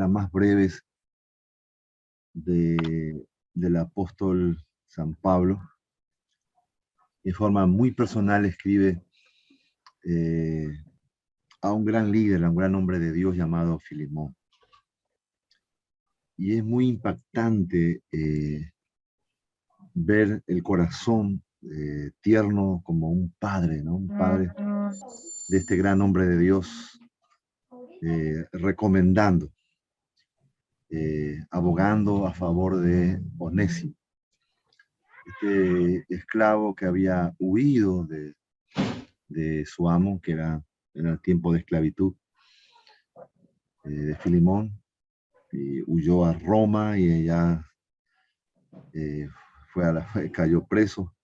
las más breves del apóstol San Pablo. De forma muy personal escribe a un gran líder, a un gran hombre de Dios llamado Filemón. Y es muy impactante ver el corazón tierno como un padre, ¿no? Un padre de este gran hombre de Dios, recomendando, abogando a favor de Onésimo, este esclavo que había huido de su amo, que era en el tiempo de esclavitud de Filemón, y huyó a Roma y allá cayó preso.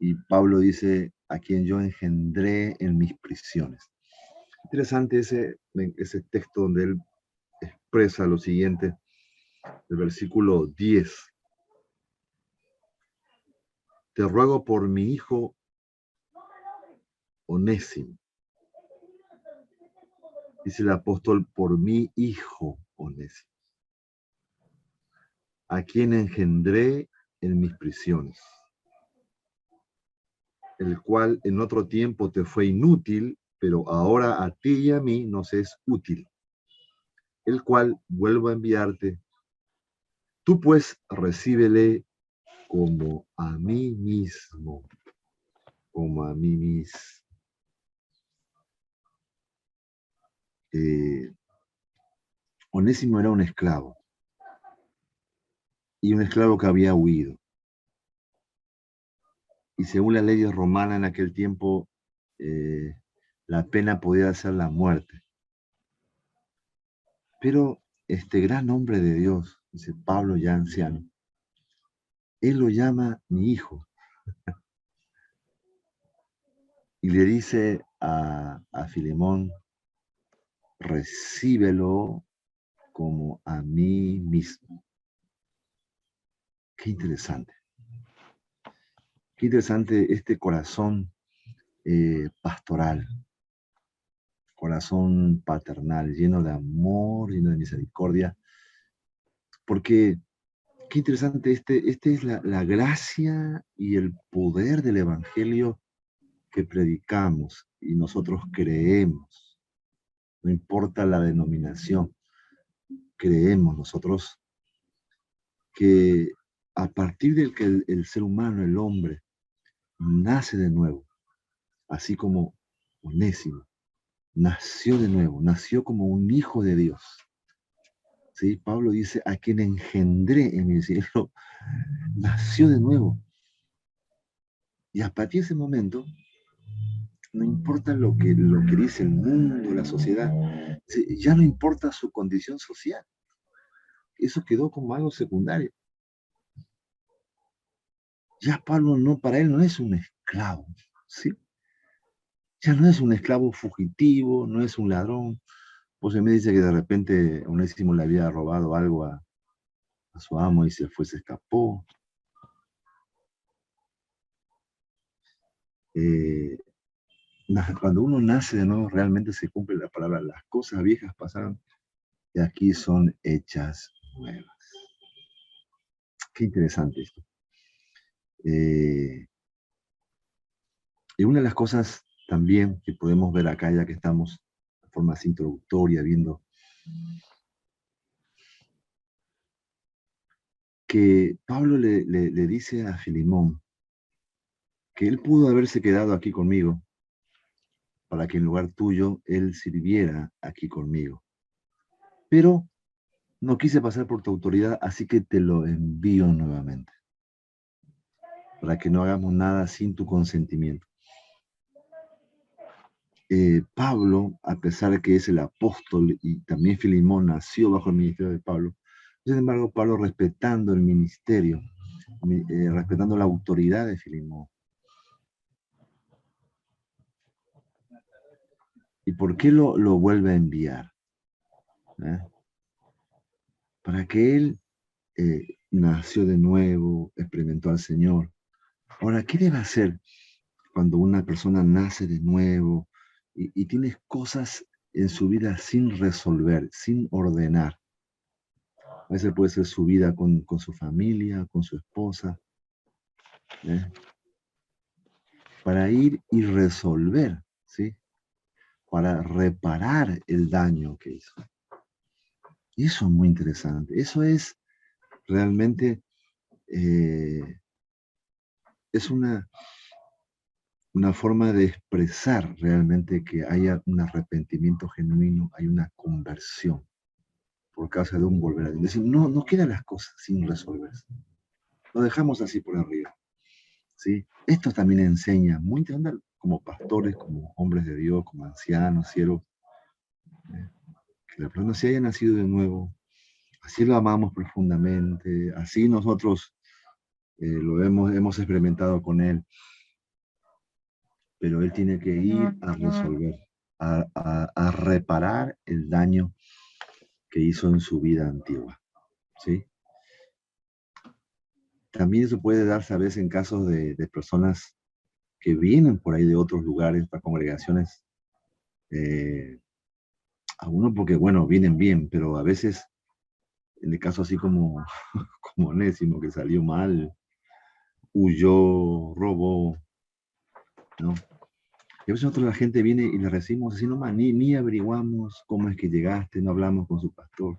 Y Pablo dice, a quien yo engendré en mis prisiones. Interesante ese texto donde él expresa lo siguiente, el versículo 10. Te ruego por mi hijo Onésimo. Dice el apóstol, por mi hijo Onésimo, a quien engendré en mis prisiones, el cual en otro tiempo te fue inútil, pero ahora a ti y a mí nos es útil, el cual vuelvo a enviarte. Tú pues recíbele como a mí mismo, como a mí mismo. Onésimo era un esclavo, y un esclavo que había huido. Y según la ley romana en aquel tiempo, la pena podía ser la muerte. Pero este gran hombre de Dios, dice Pablo ya anciano, él lo llama mi hijo. Y le dice a Filemón, recíbelo como a mí mismo. Qué interesante. Qué interesante este corazón pastoral, corazón paternal, lleno de amor, lleno de misericordia. Porque qué interesante, este es la gracia y el poder del Evangelio que predicamos y nosotros creemos. No importa la denominación, creemos nosotros que a partir del que el ser humano, el hombre, nace de nuevo, así como Onésimo, nació de nuevo, nació como un hijo de Dios. ¿Sí? Pablo dice, a quien engendré en el cielo, nació de nuevo. Y a partir de ese momento, no importa lo que dice el mundo, la sociedad, ya no importa su condición social. Eso quedó como algo secundario. Ya Pablo para él no es un esclavo, ¿sí? Ya no es un esclavo fugitivo, no es un ladrón. Pues me dice que de repente Onésimo le había robado algo a su amo y se escapó. Cuando uno nace de nuevo, realmente se cumple la palabra. Las cosas viejas pasaron y aquí son hechas nuevas. Qué interesante esto. Y una de las cosas también que podemos ver acá, ya que estamos de forma así introductoria viendo que Pablo le dice a Filemón que él pudo haberse quedado aquí conmigo para que en lugar tuyo él sirviera aquí conmigo. Pero no quise pasar por tu autoridad, así que te lo envío nuevamente, para que no hagamos nada sin tu consentimiento. Pablo, a pesar de que es el apóstol y también Filemón nació bajo el ministerio de Pablo, sin embargo, Pablo respetando el ministerio, respetando la autoridad de Filemón. ¿Y por qué lo vuelve a enviar? Para que él nació de nuevo, experimentó al Señor. Ahora, ¿qué debe hacer cuando una persona nace de nuevo y tienes cosas en su vida sin resolver, sin ordenar. A veces puede ser su vida con su familia, con su esposa, ¿eh? Para ir y resolver, ¿sí? Para reparar el daño que hizo. Y eso es muy interesante. Eso es realmente, es una forma de expresar realmente que haya un arrepentimiento genuino, hay una conversión por causa de un volver a Dios. Es decir, no quedan las cosas sin resolverse. Lo dejamos así por arriba, ¿sí? Esto también enseña, muy interesante, como pastores, como hombres de Dios, como ancianos, siervos, que la persona se haya nacido de nuevo, así lo amamos profundamente, así nosotros hemos experimentado con Él, pero Él tiene que ir a resolver, a reparar el daño que hizo en su vida antigua, ¿sí? También eso puede darse a veces en casos de personas que vienen por ahí de otros lugares, para congregaciones, eh, algunos porque, bueno, vienen bien, pero a veces, en el caso así como, como Onésimo, que salió mal, huyó, robó, ¿no? Y a veces nosotros la gente viene y le recibimos así nomás, ni averiguamos cómo es que llegaste, no hablamos con su pastor.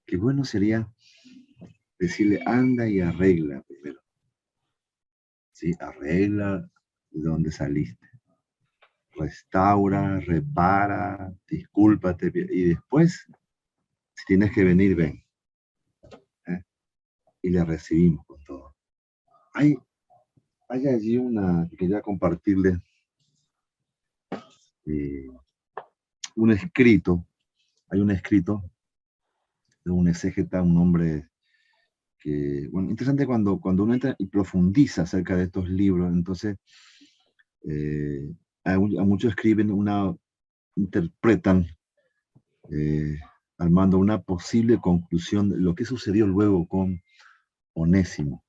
Qué bueno sería decirle, anda y arregla primero, ¿sí? Arregla de dónde saliste. Restaura, repara, discúlpate, y después, si tienes que venir, ven, ¿eh? Y le recibimos con todo. Hay, hay allí una que quería compartirles, eh, un escrito, hay un escrito de un exégeta, un hombre que, bueno, interesante cuando uno entra y profundiza acerca de estos libros, entonces eh, a muchos escriben interpretan, eh, armando una posible conclusión de lo que sucedió luego con Onésimo.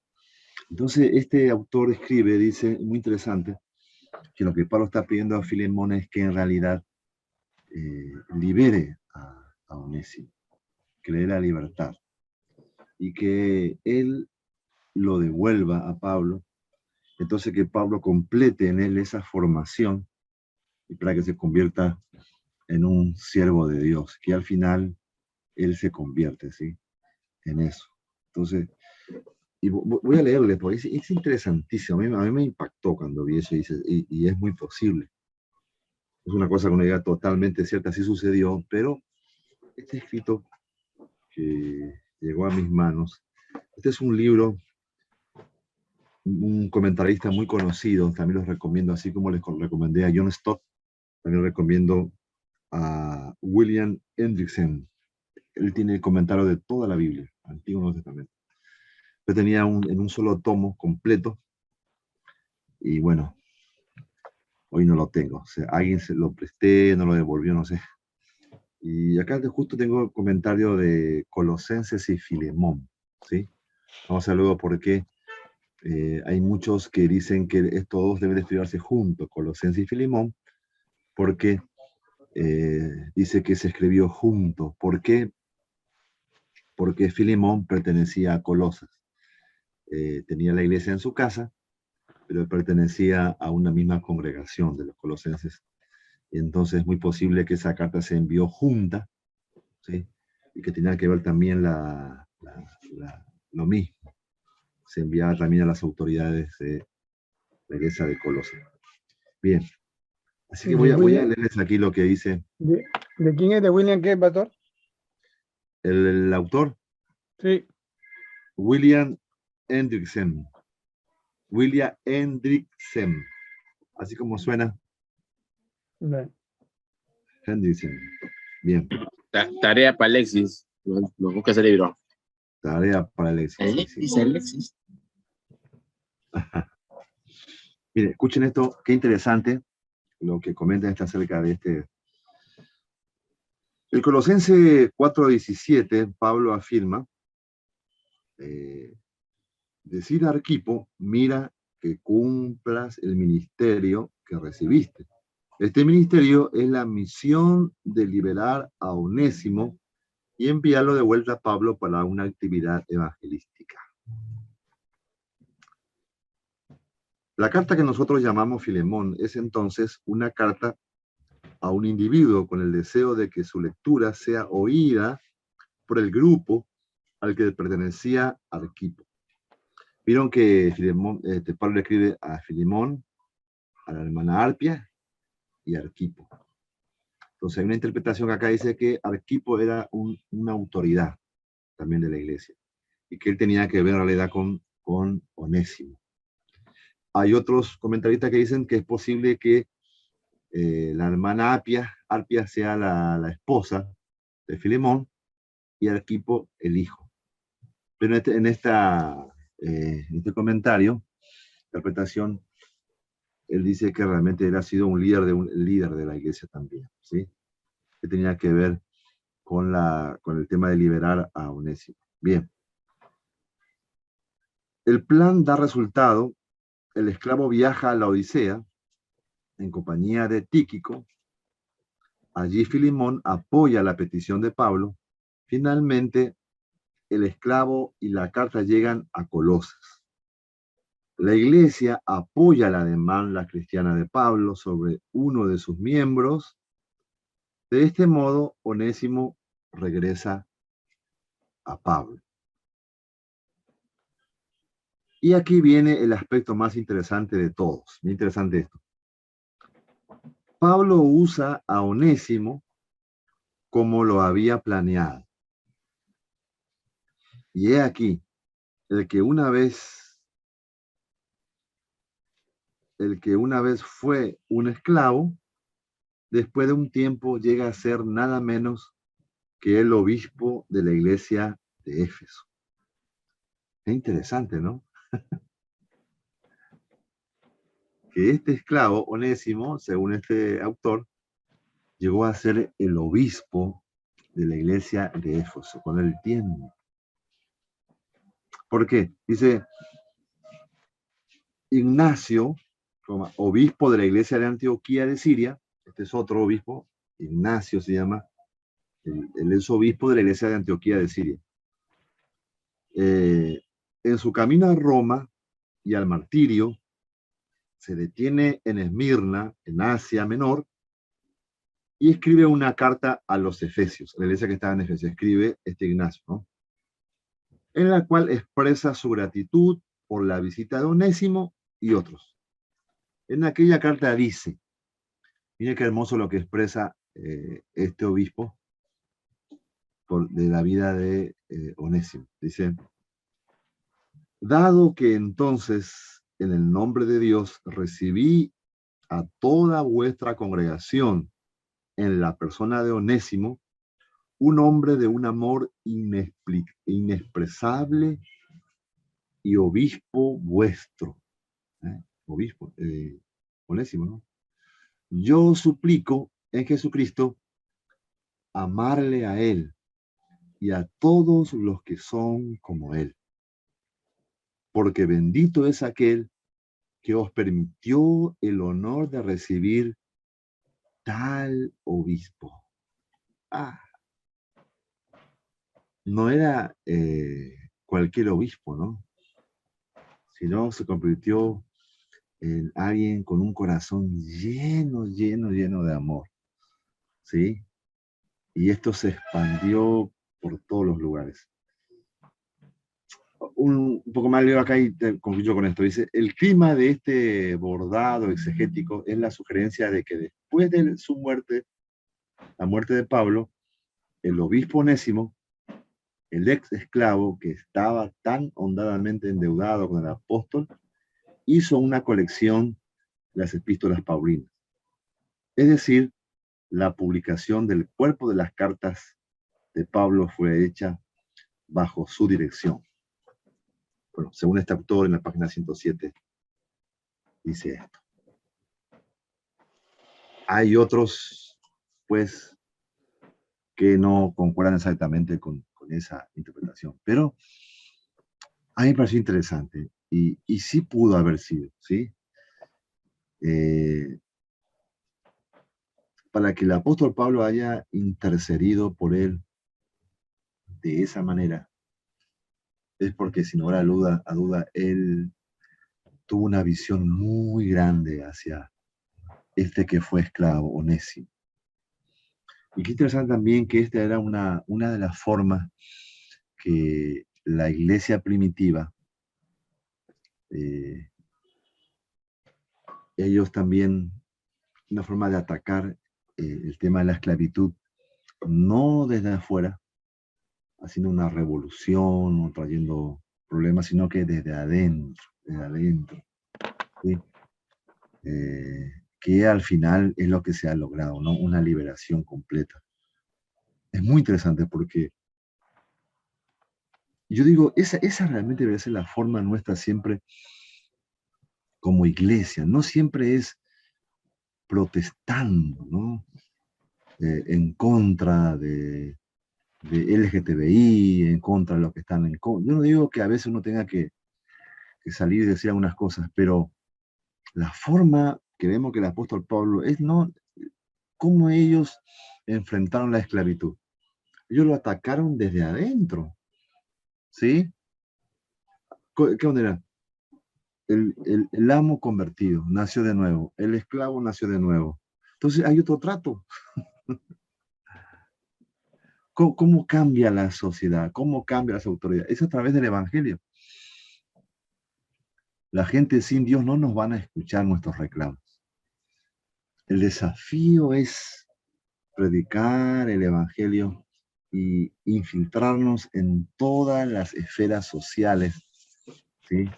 Entonces, este autor escribe, dice, muy interesante, que lo que Pablo está pidiendo a Filemón es que en realidad libere a Onésimo, que le dé la libertad y que él lo devuelva a Pablo, entonces que Pablo complete en él esa formación y para que se convierta en un siervo de Dios, que al final él se convierte, ¿sí? En eso. Entonces, y voy a leerle, porque es interesantísimo. A mí me impactó cuando vi eso y es muy posible. Es una cosa que uno diga totalmente cierta, así sucedió, pero este escrito que llegó a mis manos, este es un libro, un comentarista muy conocido, también los recomiendo, así como les recomendé a John Stott, también recomiendo a William Hendrickson. Él tiene el comentario de toda la Biblia, Antiguo y Nuevo Testamento. Yo tenía en un solo tomo completo, y bueno, hoy no lo tengo. O sea, alguien se lo presté, no lo devolvió, no sé. Y acá justo tengo el comentario de Colosenses y Filemón, ¿sí? Vamos a ver luego por qué hay muchos que dicen que estos dos deben estudiarse juntos, Colosenses y Filemón, porque dice que se escribió junto. ¿Por qué? Porque Filemón pertenecía a Colosas. Tenía la iglesia en su casa, pero pertenecía a una misma congregación de los colosenses. Y entonces es muy posible que esa carta se envió junta, ¿sí? Y que tenía que ver también lo mismo. Se enviaba también a las autoridades de la iglesia de Colosas. Bien, así que ¿De voy a William? leerles aquí lo que dice ¿De quién es? ¿De William qué, pastor? el autor, Sí. William Hendrickson. William Hendrickson, así como suena, Bueno. Hendrickson. Bien, Tarea para Alexis. No busca ese libro. tarea para Alexis. Sí, sí. Alexis. Miren, escuchen esto, qué interesante lo que comenta está acerca de este. El Colosense 4:17, Pablo afirma, decir a Arquipo, mira que cumplas el ministerio que recibiste. Este ministerio es la misión de liberar a Onésimo y enviarlo de vuelta a Pablo para una actividad evangelística. La carta que nosotros llamamos Filemón es entonces una carta a un individuo con el deseo de que su lectura sea oída por el grupo al que pertenecía Arquipo. Vieron que Pablo le escribe a Filemón, a la hermana Arpia y a Arquipo. Entonces hay una interpretación que acá dice que Arquipo era una autoridad también de la iglesia y que él tenía que ver en realidad con Onésimo. Hay otros comentaristas que dicen que es posible que la hermana Arpia sea la esposa de Filemón y Arquipo el hijo. Pero en este comentario, interpretación, él dice que realmente él ha sido un líder de la iglesia también, ¿sí? Que tenía que ver con el tema de liberar a Onésimo. Bien. El plan da resultado. El esclavo viaja a la Odisea en compañía de Tíquico. Allí Filemón apoya la petición de Pablo. Finalmente, el esclavo y la carta llegan a Colosas. La iglesia apoya la demanda cristiana de Pablo sobre uno de sus miembros. De este modo, Onésimo regresa a Pablo. Y aquí viene el aspecto más interesante de todos. Muy interesante esto. Pablo usa a Onésimo como lo había planeado. Y he aquí, el que una vez fue un esclavo, después de un tiempo llega a ser nada menos que el obispo de la iglesia de Éfeso. Es interesante, ¿no? Que este esclavo, Onésimo, según este autor, llegó a ser el obispo de la iglesia de Éfeso con el tiempo. ¿Por qué? Dice Ignacio, obispo de la iglesia de Antioquía de Siria. Este es otro obispo, Ignacio se llama. Él es obispo de la iglesia de Antioquía de Siria. En su camino a Roma y al martirio, se detiene en Esmirna, en Asia Menor, y escribe una carta a los Efesios, la iglesia que estaba en Efesios. Escribe este Ignacio, ¿no? En la cual expresa su gratitud por la visita de Onésimo y otros. En aquella carta dice, mire qué hermoso lo que expresa este obispo de la vida de Onésimo. Dice, dado que entonces en el nombre de Dios recibí a toda vuestra congregación en la persona de Onésimo, un hombre de un amor inexpresable y obispo vuestro. Obispo, Onésimo, ¿no? Yo suplico en Jesucristo amarle a él y a todos los que son como él. Porque bendito es aquel que os permitió el honor de recibir tal obispo. No era cualquier obispo, ¿no? Sino se convirtió en alguien con un corazón lleno de amor, ¿sí? Y esto se expandió por todos los lugares. Un poco más leo acá y concluyo con esto. Dice, el clima de este bordado exegético es la sugerencia de que después de su muerte, la muerte de Pablo, el obispo Onésimo, el ex esclavo que estaba tan hondamente endeudado con el apóstol, hizo una colección de las epístolas paulinas. Es decir, la publicación del cuerpo de las cartas de Pablo fue hecha bajo su dirección. Bueno, según este autor en la página 107, dice esto. Hay otros, pues, que no concuerdan exactamente con esa interpretación, pero a mí me pareció interesante y sí pudo haber sido, ¿sí? para que el apóstol Pablo haya intercedido por él de esa manera, es porque sin lugar a duda, él tuvo una visión muy grande hacia este que fue esclavo, Onésimo. Y qué interesante también que esta era una de las formas que la iglesia primitiva, eh, ellos también, una forma de atacar el tema de la esclavitud, no desde afuera, haciendo una revolución o trayendo problemas, sino que desde adentro, ¿sí? Que al final es lo que se ha logrado, ¿no? Una liberación completa. Es muy interesante porque yo digo, esa realmente debe ser la forma nuestra siempre como iglesia, no siempre es protestando, ¿no? En contra de LGTBI, en contra de los que están en contra. Yo no digo que a veces uno tenga que salir y decir algunas cosas, pero la forma que vemos que el apóstol Pablo es no cómo ellos enfrentaron la esclavitud. Ellos lo atacaron desde adentro, ¿sí? ¿Qué manera? El amo convertido nació de nuevo, el esclavo nació de nuevo. Entonces hay otro trato. ¿Cómo cambia la sociedad? ¿Cómo cambia las autoridades? Es a través del Evangelio. La gente sin Dios no nos van a escuchar nuestros reclamos. El desafío es predicar el Evangelio y infiltrarnos en todas las esferas sociales, ¿sí?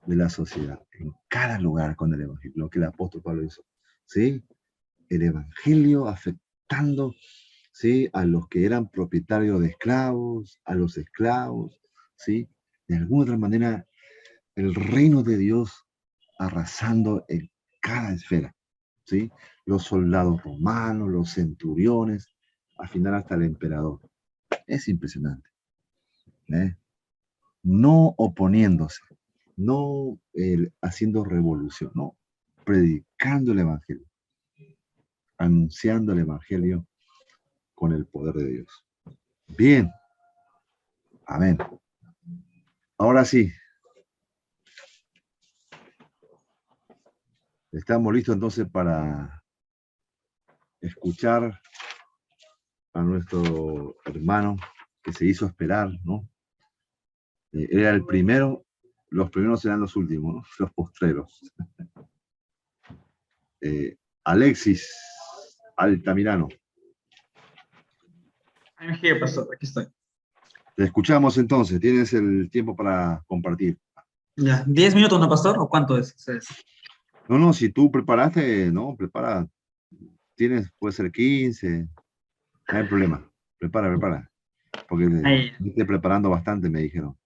De la sociedad, en cada lugar con el Evangelio, lo que el apóstol Pablo hizo, ¿sí? El Evangelio afectando, ¿sí? A los que eran propietarios de esclavos, a los esclavos, ¿sí? De alguna otra manera, el reino de Dios arrasando en cada esfera, ¿sí? Los soldados romanos, los centuriones, al final hasta el emperador. Es impresionante, ¿eh? No oponiéndose, no haciendo revolución, no, predicando el Evangelio, anunciando el Evangelio con el poder de Dios. Bien, amén. Ahora sí, estamos listos entonces para escuchar a nuestro hermano que se hizo esperar, ¿no? Era el primero, los primeros serán los últimos, ¿no? Los postreros. Alexis Altamirano. I'm here, pastor, aquí estoy. Te escuchamos entonces, tienes el tiempo para compartir. Ya, ¿10 minutos, no, pastor? ¿O cuánto es? No, si tú preparaste, no, prepara. Puede ser 15, no hay problema. Prepara. Porque estoy preparando bastante, me dijeron.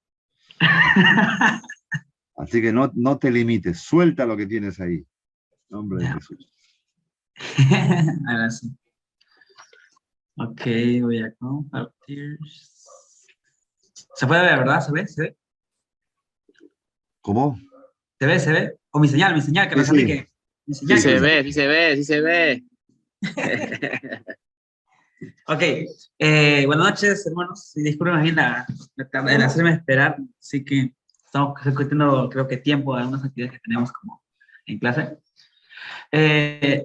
Así que no te limites, suelta lo que tienes ahí. Nombre de Jesús. Ahora sí. Ok, voy a compartir. ¿Se puede ver, verdad? ¿Se ve? ¿Se ve? ¿Cómo? ¿Se ve? O mi señal, que nos aplique. Mi señal, Sí se ve. Ok, buenas noches, hermanos. Disculpen ahí el hacerme esperar, así que estamos discutiendo, creo que tiempo de algunas actividades que tenemos como en clase.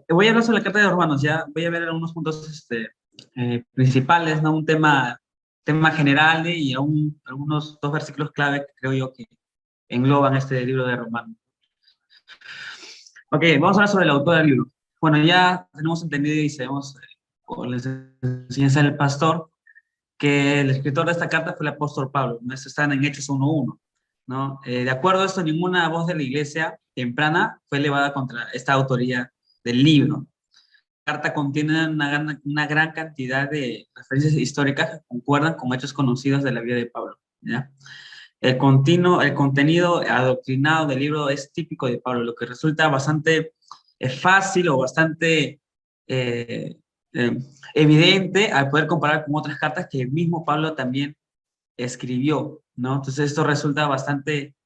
Voy a hablar sobre la carta de Romanos, ya voy a ver algunos puntos principales, ¿no? Un tema general y algunos 2 versículos clave que creo yo que engloban este libro de Romanos. Ok, vamos a hablar sobre el autor del libro. Bueno, ya tenemos entendido y sabemos por la enseñanza del pastor que el escritor de esta carta fue el apóstol Pablo. Esto está en Hechos 1:1, ¿no? De acuerdo a esto, ninguna voz de la iglesia temprana fue elevada contra esta autoría del libro. La carta contiene una gran cantidad de referencias históricas que concuerdan con hechos conocidos de la vida de Pablo, ¿ya? El contenido adoctrinado del libro es típico de Pablo, lo que resulta bastante fácil o bastante evidente al poder comparar con otras cartas que el mismo Pablo también escribió, ¿no? Entonces esto resulta bastante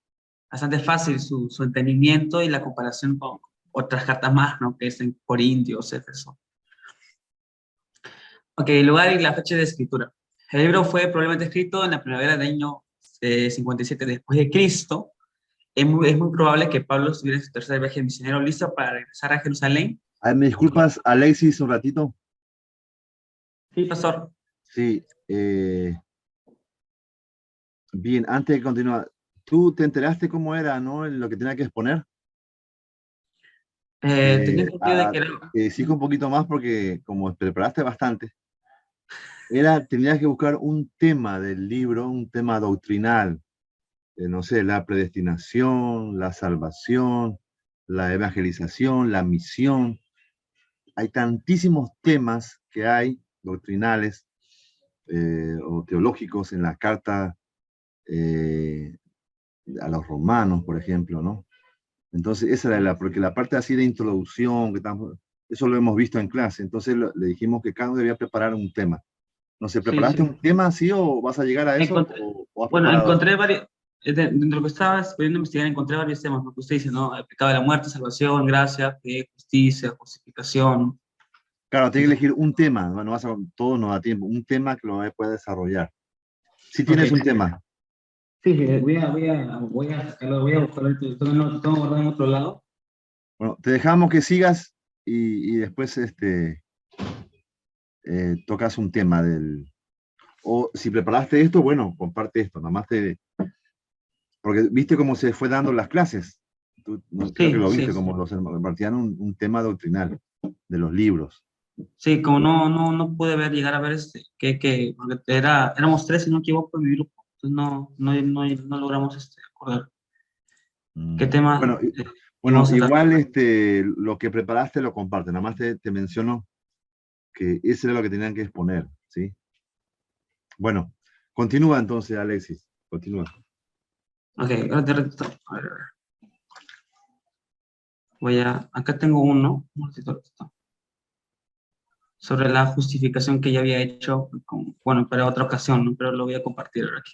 fácil su entendimiento y la comparación con otras cartas más, ¿no? Que es en Corintios, Éfeso. Ok, lugar y la fecha de escritura. El libro fue probablemente escrito en la primavera del año 57 después de Cristo. Es muy probable que Pablo estuviera en su tercer viaje misionero listo para regresar a Jerusalén. Ah, ¿me disculpas, Alexis, un ratito? Sí, pastor. Sí, bien, antes de continuar, ¿tú te enteraste cómo era, no, lo que tenía que exponer? Tenía entendido de que era... Te exijo un poquito más porque como preparaste bastante, tenías que buscar un tema del libro, un tema doctrinal, no sé, la predestinación, la salvación, la evangelización, la misión. Hay tantísimos temas que hay doctrinales o teológicos en la carta eh, a los romanos, por ejemplo, ¿no? Entonces, esa era porque la parte así de introducción, eso lo hemos visto en clase, entonces le dijimos que cada uno debía preparar un tema. No sé, Sí, ¿preparaste sí. un tema así o vas a llegar a eso Encontré- o has bueno, preparado? encontré varios... Dentro de lo que estaba pudiendo investigar, encontré varios temas, lo que usted dice, ¿no? El pecado de la muerte, salvación, gracia, fe, justicia, justificación. Claro, tienes que Entonces, elegir un tema, bueno, todo no da tiempo, un tema que lo pueda desarrollar. Si ok. tienes un tema, Sí, sí, voy a sacarlo, voy a buscarlo, tengo guardado en otro lado. bueno, te dejamos que sigas y después tocas un tema o si preparaste esto, bueno, comparte esto, nada más porque viste cómo se fue dando las clases. Tú, no, creo que Sí, lo sí, viste, como los compartían un tema doctrinal de los libros. sí, como no pude llegar a ver porque éramos tres, si no me equivoco, en mi grupo, entonces no logramos acordar qué Mm. tema Bueno, bueno, íbamos a tratar. igual lo que preparaste lo comparte, nada más te menciono que eso era lo que tenían que exponer, ¿sí? Bueno, continúa entonces, Alexis, continúa. Ok, ahora te reto. A ver, a ver. Acá tengo un ratito, sobre la justificación que ya había hecho, bueno, para otra ocasión, ¿no? Pero lo voy a compartir ahora aquí.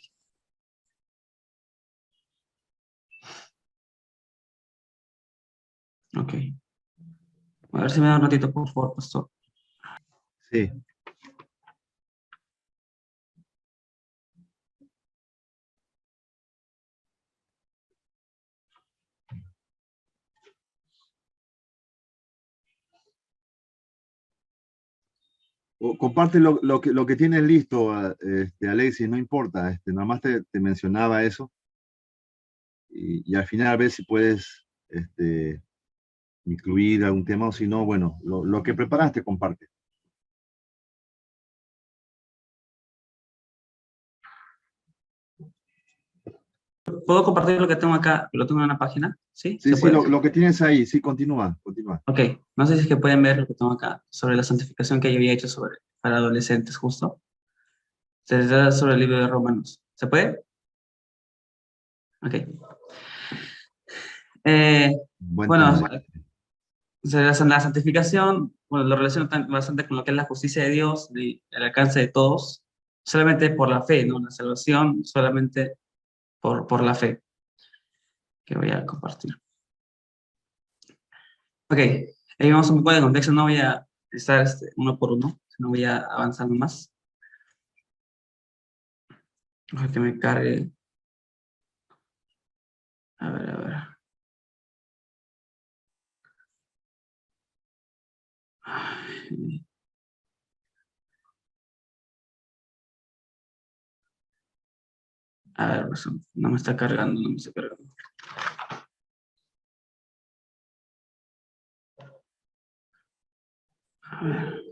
Ok, a ver si me da un ratito, por favor, pastor. Sí, comparte lo que tienes listo, Alexis, no importa, nada más te mencionaba eso y al final a ver si puedes incluir algún tema o si no, bueno, lo que preparaste, comparte. ¿Puedo compartir lo que tengo acá? Lo tengo en una página, ¿sí? Sí, ¿Se sí, puede? lo que tienes ahí, sí, continúa, continúa. Ok, no sé si es que pueden ver lo que tengo acá sobre la santificación que yo había hecho para adolescentes, justo. Se trata sobre el libro de Romanos. ¿Se puede? Ok. Eh, Buen bueno, tema. la santificación, bueno, lo relaciono bastante con lo que es la justicia de Dios y el alcance de todos, solamente por la fe, ¿no? La salvación solamente por la fe, que voy a compartir. Ok, ahí vamos un poco de contexto, no voy a estar uno por uno, sino voy a avanzar más. Ojalá que me cargue. A ver, a ver. Ay, a ver, pues, no me está cargando, no me está cargando. A ver,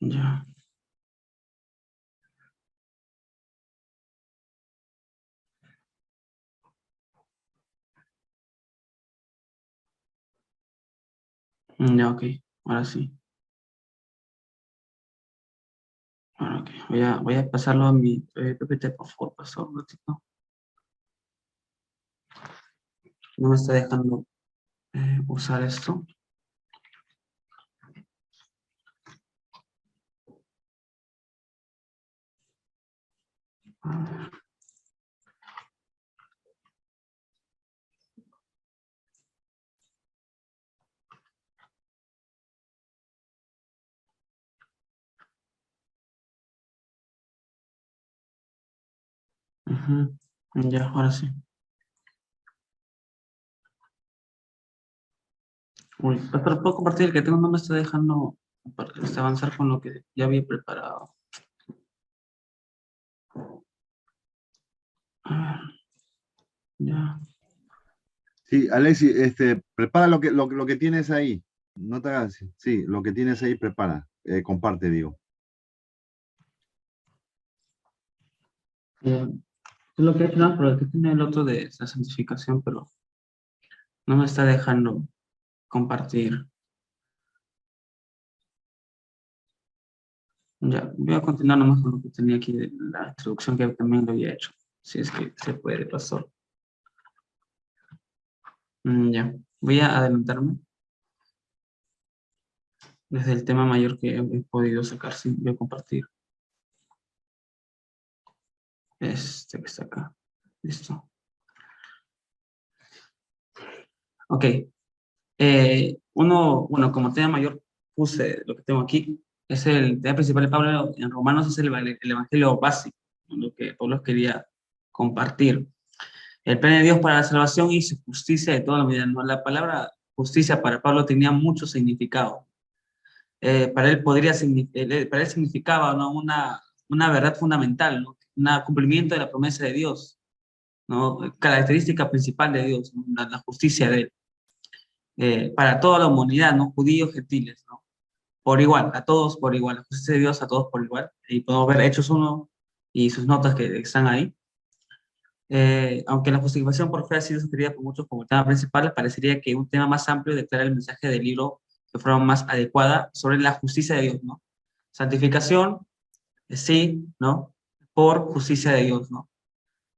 ya. Ya, ok, ahora sí. Ahora, ok, voy a pasarlo a mi PPT, por favor, pastor, un ratito. No me está dejando usar esto. Ujú. Ya, ahora sí. Uy, pero puedo compartir el que tengo, no me está dejando avanzar con lo que ya había preparado. Ah, ya. Sí, Alexi, prepara lo que tienes ahí. No te hagas, sí, lo que tienes ahí, prepara. Comparte, digo. Es lo que he hecho, no, pero el que tiene el otro de la santificación, pero no me está dejando compartir. Ya, voy a continuar nomás con lo que tenía aquí de la introducción que también lo había hecho. Si es que se puede, pastor. Ya, voy a adelantarme desde el tema mayor que he podido sacar. Sí, voy a compartir este que está acá. Listo. Ok. Bueno, como tema mayor puse lo que tengo aquí. Es el tema principal de Pablo en Romanos, es el evangelio básico, ¿no? Lo que Pablo quería compartir. El plan de Dios para la salvación y su justicia de toda la vida. ¿No? La palabra justicia para Pablo tenía mucho significado. Para él para él significaba, ¿no? una verdad fundamental, ¿no? Un cumplimiento de la promesa de Dios, ¿no? Característica principal de Dios, ¿no? La justicia de él. Para toda la humanidad, ¿no? Judíos, gentiles, ¿no? Por igual, a todos por igual, la justicia de Dios a todos por igual. Y podemos ver Hechos 1 y sus notas que están ahí. Aunque la justificación por fe ha sido sugerida por muchos como tema principal, parecería que un tema más amplio declara el mensaje del libro de forma más adecuada sobre la justicia de Dios, ¿no? Santificación, sí, ¿no? Por justicia de Dios, ¿no?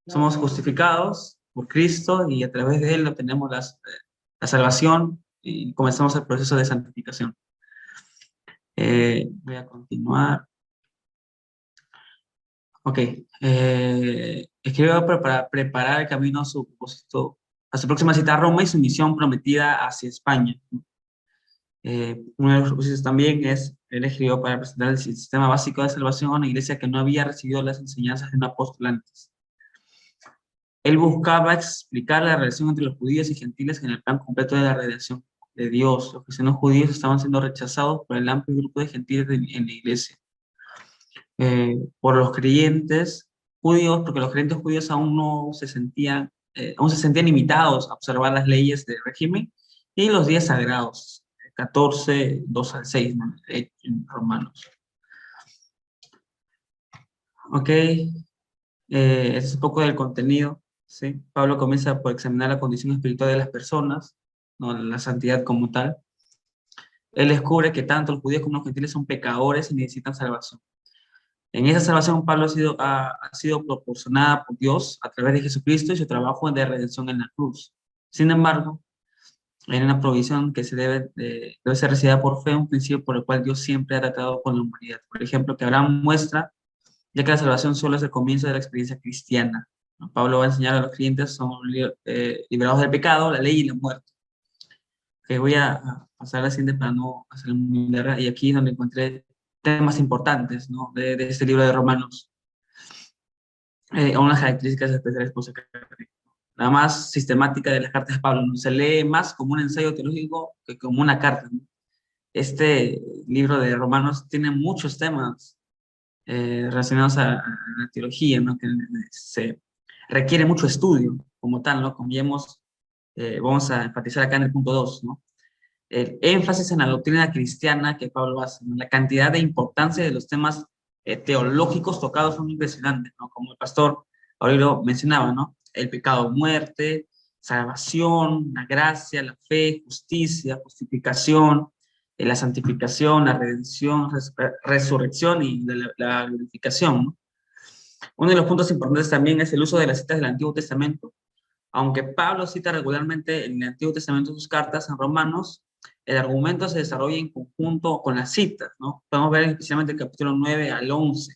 Somos justificados por Cristo y a través de Él obtenemos la salvación y comenzamos el proceso de santificación. Voy a continuar. Ok. Escribió para preparar el camino a su propósito, a su próxima cita a Roma y su misión prometida hacia España. Uno de los propósitos también es, él escribió para presentar el sistema básico de salvación a una iglesia que no había recibido las enseñanzas de un apóstol antes. Él buscaba explicar la relación entre los judíos y gentiles en el plan completo de la redención de Dios. Los cristianos judíos estaban siendo rechazados por el amplio grupo de gentiles en la iglesia. Por los creyentes judíos, porque los creyentes judíos aún se sentían limitados a observar las leyes del régimen y los días sagrados, 14, 2 al 6, ¿no? En Romanos. Ok, es un poco del contenido, ¿sí? Pablo comienza por examinar la condición espiritual de las personas, ¿no? La santidad como tal. Él descubre que tanto los judíos como los gentiles son pecadores y necesitan salvación. En esa salvación, Pablo ha sido proporcionada por Dios a través de Jesucristo y su trabajo de redención en la cruz. Sin embargo, hay una provisión que debe ser recibida por fe, un principio por el cual Dios siempre ha tratado con la humanidad. Por ejemplo, que Abraham muestra, ya que la salvación solo es el comienzo de la experiencia cristiana, ¿no? Pablo va a enseñar a los creyentes son liberados del pecado, la ley y la muerte. Que voy a pasar a la siguiente para no hacer muy larga, y aquí es donde encontré temas importantes, ¿no? de este libro de Romanos. A unas características especiales por la más sistemática de las cartas de Pablo, ¿no? Se lee más como un ensayo teológico que como una carta, ¿no? Este libro de Romanos tiene muchos temas relacionados a la teología, ¿no? Que se requiere mucho estudio como tal, ¿no? Como ya vamos a enfatizar acá en el punto 2, ¿no? El énfasis en la doctrina cristiana que Pablo hace, ¿no? La cantidad de importancia de los temas teológicos tocados son impresionantes, ¿no? Como el pastor Aurelio mencionaba, ¿no? El pecado, muerte, salvación, la gracia, la fe, justicia, justificación, la santificación, la redención, resurrección y la glorificación, ¿no? Uno de los puntos importantes también es el uso de las citas del Antiguo Testamento. Aunque Pablo cita regularmente en el Antiguo Testamento sus cartas en Romanos, el argumento se desarrolla en conjunto con las citas, ¿no? Podemos ver especialmente el capítulo 9 al 11.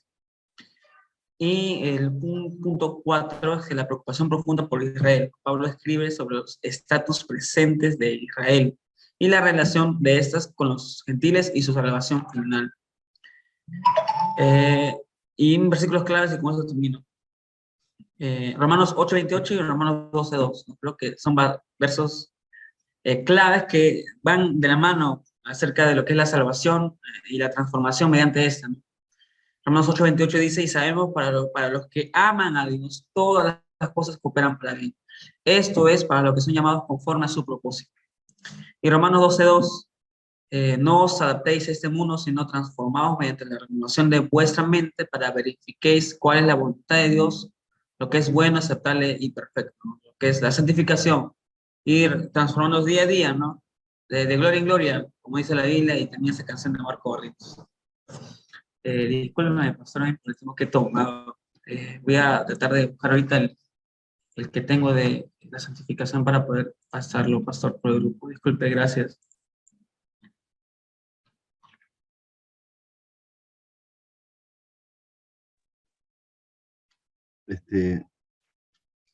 Y el punto 4 es que la preocupación profunda por Israel. Pablo escribe sobre los estatus presentes de Israel y la relación de estas con los gentiles y su salvación final. Y versículos claves y con eso termino. Romanos 8:28 y Romanos 12:2. Creo que son versos claves que van de la mano acerca de lo que es la salvación y la transformación mediante esta, ¿no? Romanos 8:28 dice, y sabemos para los que aman a Dios, todas las cosas cooperan para bien. Esto es para los que son llamados conforme a su propósito. Y Romanos 12:2, no os adaptéis a este mundo, sino transformaos mediante la renovación de vuestra mente para verifiquéis cuál es la voluntad de Dios, lo que es bueno, aceptable y perfecto, ¿no? Lo que es la santificación, ir transformándonos día a día, ¿no? De gloria en gloria, como dice la Biblia, y también esa canción de Marco Barrientos. Discúlpeme, pastor, por el tiempo que he tomado. Voy a tratar de buscar ahorita el que tengo de la santificación para poder pasarlo, pastor, por el grupo. Disculpe, gracias.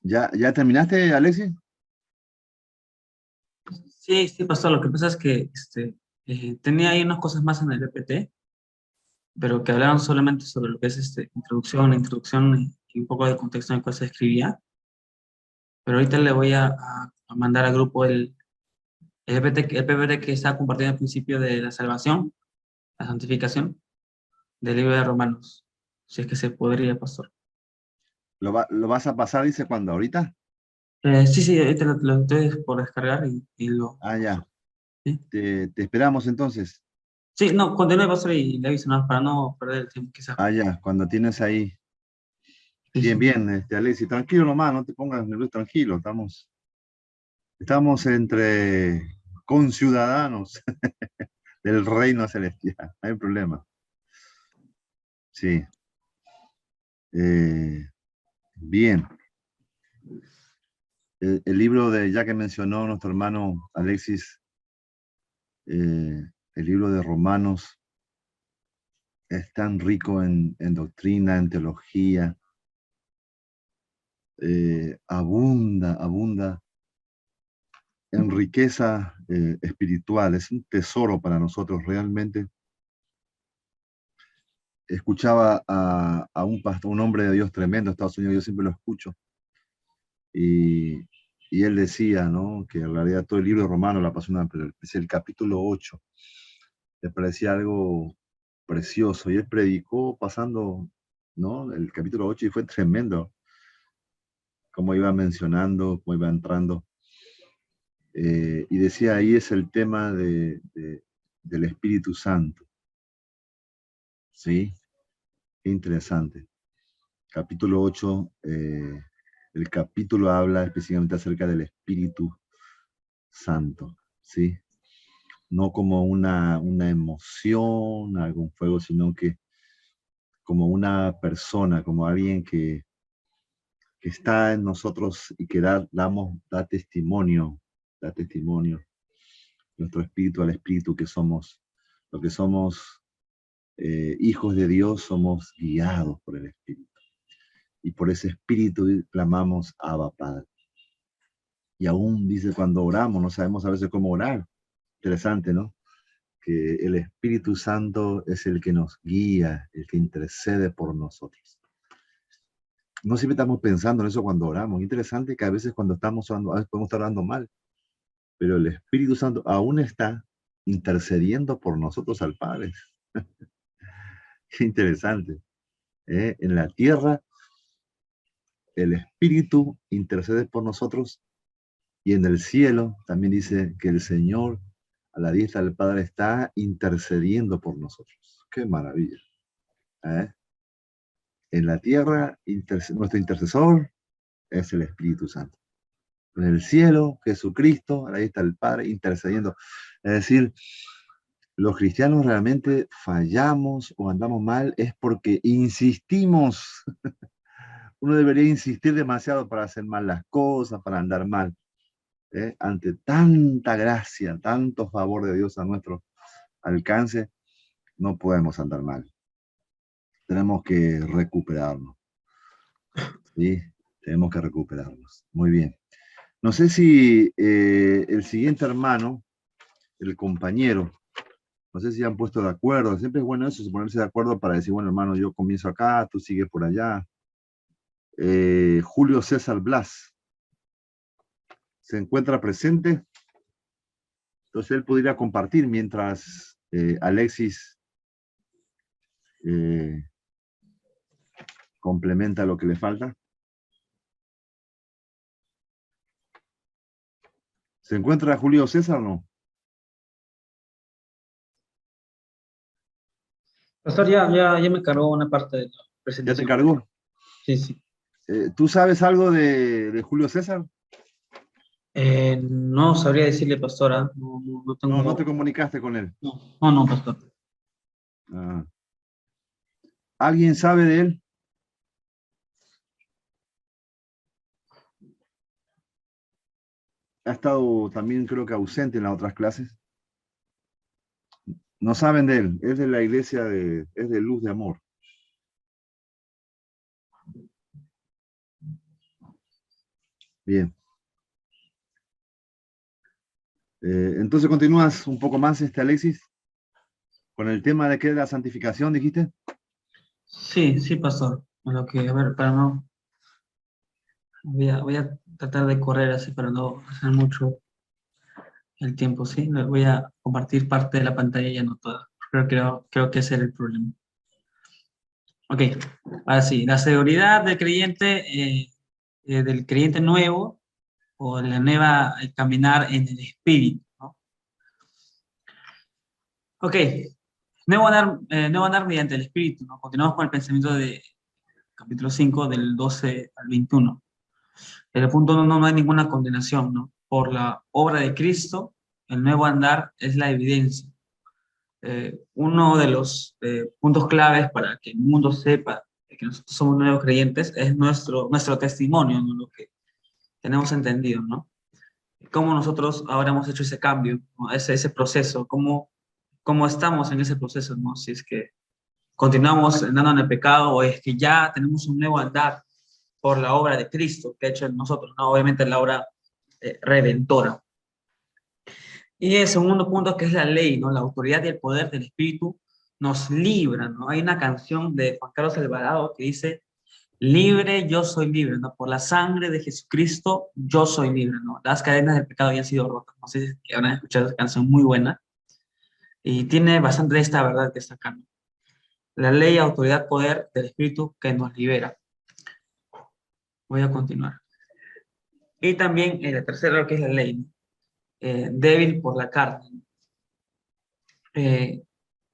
¿Ya terminaste, Alexis? Sí, sí, pastor, lo que pasa es que tenía ahí unas cosas más en el EPT, pero que hablaban solamente sobre lo que es introducción y un poco de contexto en el cual se escribía. Pero ahorita le voy a mandar al grupo el PPT que estaba compartiendo al principio de la salvación, la santificación, del libro de Romanos. Si es que se podría, pastor. ¿Lo vas a pasar, dice, cuándo? ¿Ahorita? Sí, sí, ahorita lo estoy por descargar y lo... Ah, ya. ¿Sí? Te esperamos entonces. Sí, no, continúe, pastor, y le aviso, ¿no? Para no perder el tiempo, quizás. Ah, ya, cuando tienes ahí. Sí, Bien, sí. bien, Alexis, tranquilo nomás, no te pongas nervioso, tranquilo, estamos entre conciudadanos del reino celestial, no hay problema. Sí. Bien. El libro ya que mencionó nuestro hermano Alexis, el libro de Romanos es tan rico en doctrina, en teología, abunda en riqueza espiritual, es un tesoro para nosotros realmente. Escuchaba a un pastor, un hombre de Dios tremendo en Estados Unidos, yo siempre lo escucho, y él decía, ¿no?, que en realidad todo el libro de Romanos, la pasión, pero el capítulo 8, le parecía algo precioso, y él predicó pasando, ¿no?, el capítulo 8 y fue tremendo, como iba mencionando, cómo iba entrando, y decía, ahí es el tema del Espíritu Santo, ¿sí? Qué interesante. Capítulo 8, el capítulo habla específicamente acerca del Espíritu Santo, ¿sí? No como una emoción, algún fuego, sino que como una persona, como alguien que está en nosotros y que da testimonio, nuestro espíritu al espíritu que somos, lo que somos hijos de Dios, somos guiados por el Espíritu. Y por ese Espíritu clamamos Abba Padre. Y aún dice, cuando oramos, no sabemos a veces cómo orar. Interesante, ¿no? Que el Espíritu Santo es el que nos guía, el que intercede por nosotros. No siempre estamos pensando en eso cuando oramos. Interesante que a veces cuando estamos orando, a veces podemos estar orando mal, pero el Espíritu Santo aún está intercediendo por nosotros al Padre. Qué interesante. En la tierra, el Espíritu intercede por nosotros, y en el cielo también dice que el Señor a la diestra del Padre está intercediendo por nosotros. ¡Qué maravilla! En la tierra, nuestro intercesor es el Espíritu Santo. En el cielo, Jesucristo, a la diestra del Padre, intercediendo. Es decir, los cristianos realmente fallamos o andamos mal es porque insistimos. Uno debería insistir demasiado para hacer mal las cosas, para andar mal. Ante tanta gracia, tanto favor de Dios a nuestro alcance, no podemos andar mal. Tenemos que recuperarnos. Sí, tenemos que recuperarlos. Muy bien. No sé si el siguiente hermano, el compañero, no sé si han puesto de acuerdo. Siempre es bueno eso, ponerse de acuerdo para decir, bueno, hermano, yo comienzo acá, tú sigues por allá. Julio César Blas se encuentra presente, entonces él podría compartir mientras Alexis eh, complementa lo que le falta. ¿Se encuentra Julio César o no? Pastor, ya me cargó una parte de la ¿Ya te presentación. cargó? Sí, sí. ¿Tú sabes algo de Julio César? No sabría decirle, pastora. No No, no te tengo. comunicaste con él. No, pastor. Ah. ¿Alguien sabe de él? Ha estado también creo que ausente en las otras clases. No saben de él. Es de la iglesia es de Luz de Amor. Bien. Entonces continúas un poco más, Alexis, con el tema de qué es la santificación, dijiste. Sí, sí, pastor. Bueno, que, a ver, para no. Voy a tratar de correr así para no hacer mucho el tiempo, ¿sí? Les voy a compartir parte de la pantalla y ya no toda. Creo que ese era el problema. Ok, ahora sí, la seguridad del creyente nuevo o la nueva caminar en el espíritu, ¿no? Ok, nuevo andar mediante el espíritu, ¿no? Continuamos con el pensamiento de capítulo 5 del 12 al 21. En el punto no hay ninguna condenación, ¿no? Por la obra de Cristo, el nuevo andar es la evidencia. Uno de los puntos claves para que el mundo sepa que nosotros somos nuevos creyentes es nuestro testimonio, ¿no? Lo que tenemos entendido, ¿no? Cómo nosotros ahora hemos hecho ese cambio, ¿no? Ese proceso, cómo estamos en ese proceso, ¿no? Si es que continuamos andando en el pecado o es que ya tenemos un nuevo andar por la obra de Cristo que ha hecho en nosotros, ¿no? Obviamente la obra redentora. Y el segundo punto, que es la ley, ¿no? La autoridad y el poder del Espíritu nos libran, ¿no? Hay una canción de Juan Carlos Alvarado que dice, libre, yo soy libre, ¿no? Por la sangre de Jesucristo, yo soy libre, ¿no? Las cadenas del pecado ya han sido rotas. No sé si habrán escuchado esa canción muy buena y tiene bastante de esta verdad que está acá, ¿no? La ley, autoridad, poder del Espíritu que nos libera. Voy a continuar. Y también la tercera, que es la ley, ¿no? Débil por la carne. Eh,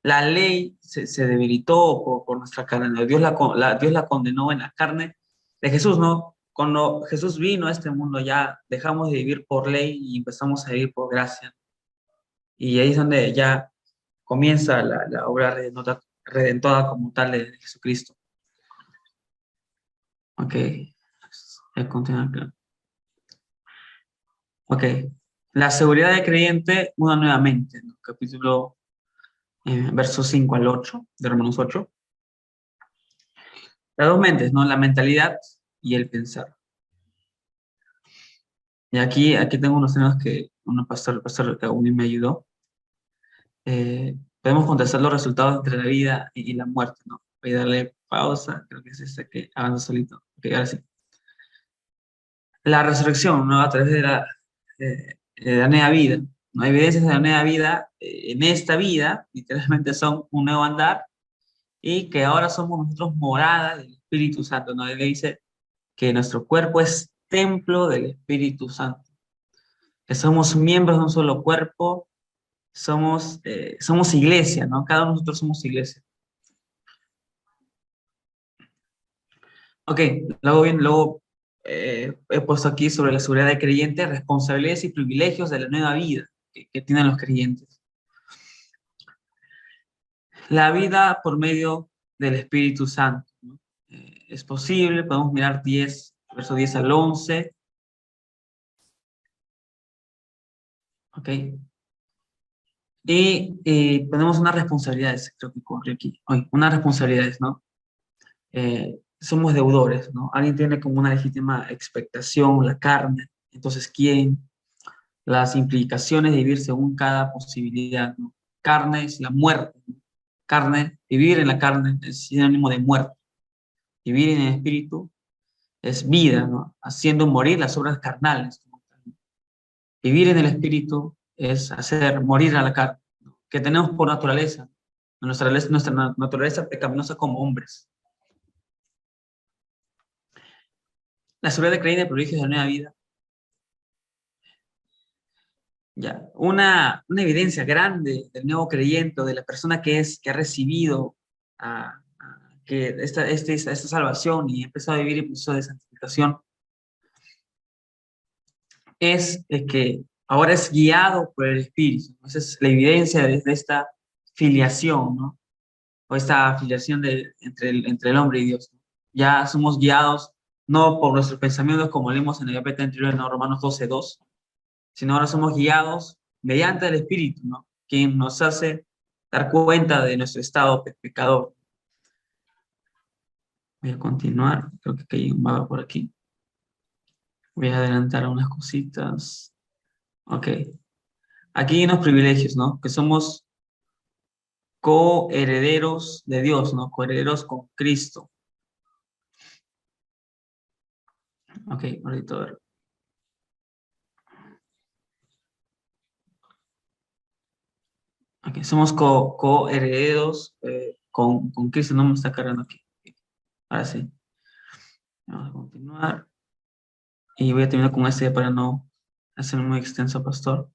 la ley se debilitó por nuestra carne, ¿no? Dios la condenó en la carne de Jesús, ¿no? Cuando Jesús vino a este mundo ya dejamos de vivir por ley y empezamos a vivir por gracia. Y ahí es donde ya comienza la obra redentora como tal de Jesucristo. Ok, voy a continuar acá. Ok, la seguridad del creyente, una nuevamente, ¿no? Capítulo versos 5 al 8 de Romanos 8. Las dos mentes, ¿no? La mentalidad y el pensar. Y aquí tengo unos temas que el pastor Kauni me ayudó. Podemos contestar los resultados entre la vida y la muerte, ¿no? Voy a darle pausa, creo que es este que avanza solito. Ok, ahora sí. La resurrección, ¿no? A través de la nueva vida. No hay evidencias de la nueva vida en esta vida, literalmente son un nuevo andar, y que ahora somos nosotros morada del Espíritu Santo, ¿no? Él le dice que nuestro cuerpo es templo del Espíritu Santo, que somos miembros de un solo cuerpo, somos iglesia, ¿no? Cada uno de nosotros somos iglesia. Ok, luego he puesto aquí sobre la seguridad del creyente, responsabilidades y privilegios de la nueva vida que tienen los creyentes. La vida por medio del Espíritu Santo, ¿no? Es posible, podemos mirar verso 10 al 11. Ok. Y tenemos unas responsabilidades, creo que corre aquí. Hoy, unas responsabilidades, ¿no? somos deudores, ¿no? Alguien tiene como una legítima expectación, la carne. Entonces, ¿quién? Las implicaciones de vivir según cada posibilidad, ¿no? Carne es la muerte, ¿no? Carne, vivir en la carne es sinónimo de muerte. Vivir en el espíritu es vida, ¿no? Haciendo morir las obras carnales. Vivir en el espíritu es hacer morir a la carne, ¿no? Que tenemos por naturaleza, nuestra naturaleza pecaminosa como hombres. La seguridad de creer en el prodigio de la nueva vida. Ya, una evidencia grande del nuevo creyente, de la persona que ha recibido que esta salvación y ha empezado a vivir el proceso de santificación, es que ahora es guiado por el Espíritu. Esa es la evidencia de esta filiación, ¿no? O esta filiación entre el hombre y Dios, ¿no? Ya somos guiados no por nuestros pensamientos, como leemos en el capítulo anterior, en Romanos 12:2, sino ahora somos guiados mediante el Espíritu, ¿no? Quien nos hace dar cuenta de nuestro estado pecador. Voy a continuar, creo que hay un mapa por aquí. Voy a adelantar unas cositas. Ok. Aquí hay unos privilegios, ¿no? Que somos coherederos de Dios, ¿no? Coherederos con Cristo. Ok, ahorita a ver. Ok, somos coherederos con Cristo. No me está cargando aquí. Ahora sí. Vamos a continuar. Y voy a terminar con este para no hacer muy extenso, pastor.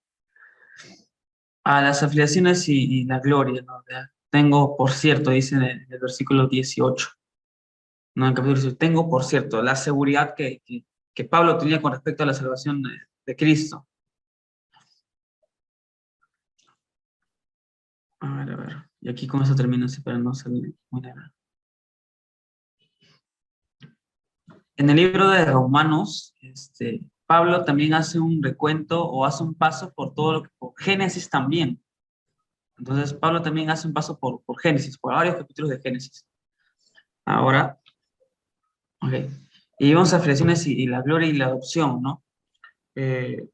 A las afiliaciones y la gloria, ¿no? Tengo, por cierto, dice en el versículo 18, ¿no? En el capítulo 18, tengo, por cierto, la seguridad que Pablo tenía con respecto a la salvación de Cristo. A ver. Y aquí con eso termino así para no salir muy largo. En el libro de Romanos, Pablo también hace un recuento o hace un paso por todo lo que, por Génesis también. Entonces, Pablo también hace un paso por Génesis, por varios capítulos de Génesis. Ahora, ok. Y vamos a afiliaciones y la gloria y la adopción, ¿no?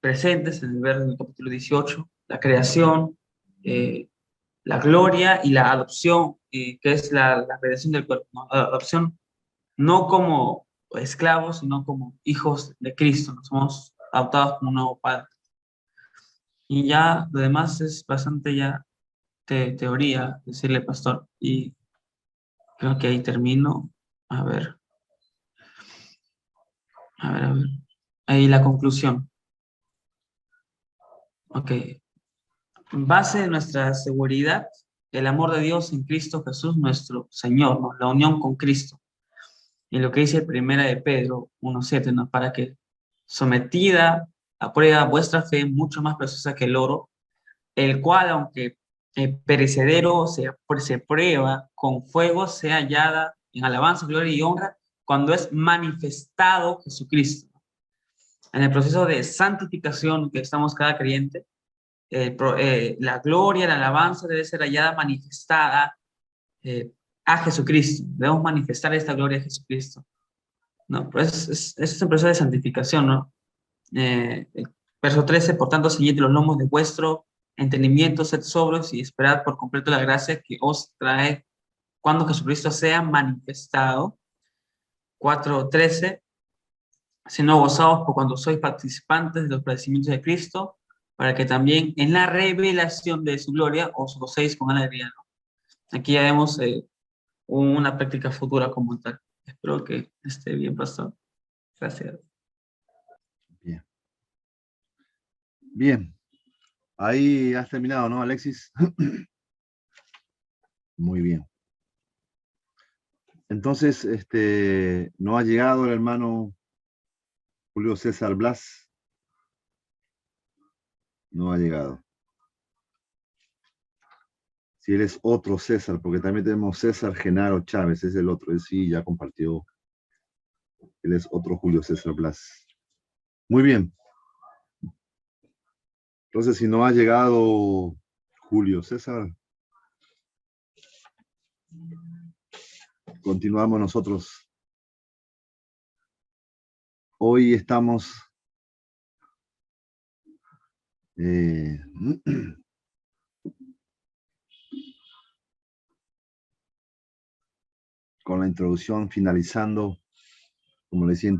Presentes en el capítulo 18, la creación, la gloria y la adopción, que es la redención del cuerpo, ¿no? Adopción no como esclavos, sino como hijos de Cristo, ¿no? Somos adoptados como un nuevo padre. Y ya lo demás es bastante ya teoría, decirle pastor, y creo que ahí termino. A ver. Ahí la conclusión. Ok. En base de nuestra seguridad, el amor de Dios en Cristo Jesús, nuestro Señor, ¿no? La unión con Cristo. Y lo que dice Primera de Pedro 1:7, ¿no? Para que sometida a prueba vuestra fe, mucho más preciosa que el oro, el cual, aunque perecedero se prueba con fuego, sea hallada en alabanza, gloria y honra cuando es manifestado Jesucristo. En el proceso de santificación que estamos cada creyente, la gloria, la alabanza debe ser hallada manifestada a Jesucristo. Debemos manifestar esta gloria a Jesucristo, ¿no? Pues es un proceso de santificación, ¿no? El verso 13, por tanto, ceñid los lomos de vuestro entendimiento, sed sobrios y esperad por completo la gracia que os trae cuando Jesucristo sea manifestado. 4:13, sino gozaos por cuando sois participantes de los padecimientos de Cristo, para que también en la revelación de su gloria os gocéis con alegría, ¿no? Aquí ya vemos una práctica futura como tal. Espero que esté bien, pastor. Gracias. Bien. Bien. Ahí has terminado, ¿no, Alexis? Muy bien. Entonces, no ha llegado el hermano Julio César Blas. No ha llegado. Si él es otro César, porque también tenemos César Genaro Chávez, es el otro. Él sí ya compartió. Él es otro Julio César Blas. Muy bien. Entonces, si no ha llegado Julio César, continuamos nosotros Hoy estamos con la introducción, finalizando, como les decía,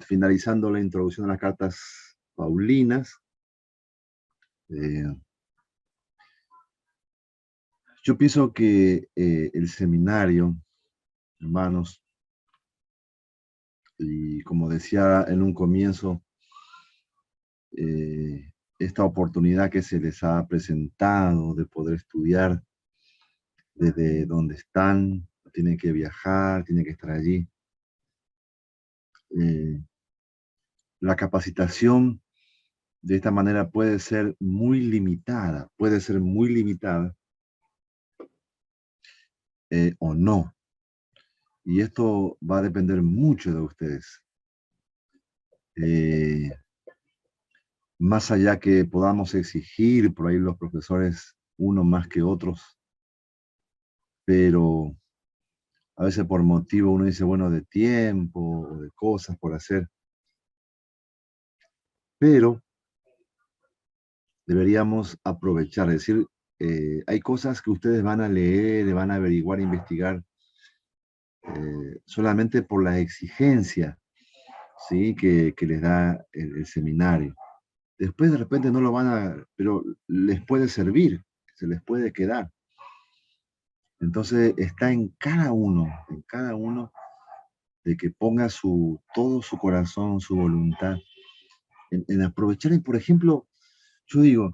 finalizando la introducción a las cartas paulinas. Yo pienso que el seminario, hermanos, y como decía en un comienzo, esta oportunidad que se les ha presentado de poder estudiar desde donde están, tienen que viajar, tienen que estar allí. La capacitación de esta manera puede ser muy limitada, o no. Y esto va a depender mucho de ustedes. Más allá que podamos exigir por ahí los profesores uno más que otros, pero a veces por motivo uno dice, bueno, de tiempo o de cosas por hacer, pero deberíamos aprovechar, es decir, hay cosas que ustedes van a leer, van a averiguar, investigar, solamente por la exigencia, ¿sí? que les da el seminario. Después de repente no lo van a, pero les puede servir, se les puede quedar. Entonces está en cada uno de que ponga todo su corazón, su voluntad, en aprovechar. Y por ejemplo, yo digo,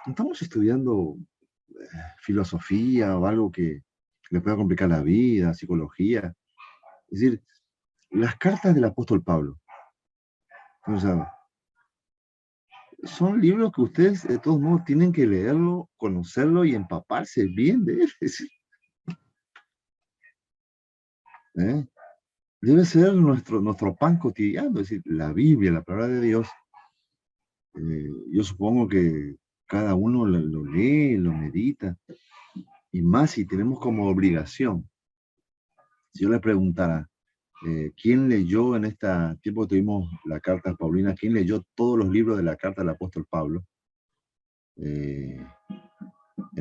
estamos estudiando filosofía o algo que le pueda complicar la vida, psicología. Es decir, las cartas del apóstol Pablo, o sea, son libros que ustedes de todos modos tienen que leerlo, conocerlo y empaparse bien de él. Es decir, ¿eh? Debe ser nuestro pan cotidiano, es decir, la Biblia, la palabra de Dios. Yo supongo que cada uno lo lee, lo medita, y más si tenemos como obligación. Si yo le preguntara, ¿quién leyó en este tiempo que tuvimos la carta paulina, quién leyó todos los libros de la carta del apóstol Pablo? En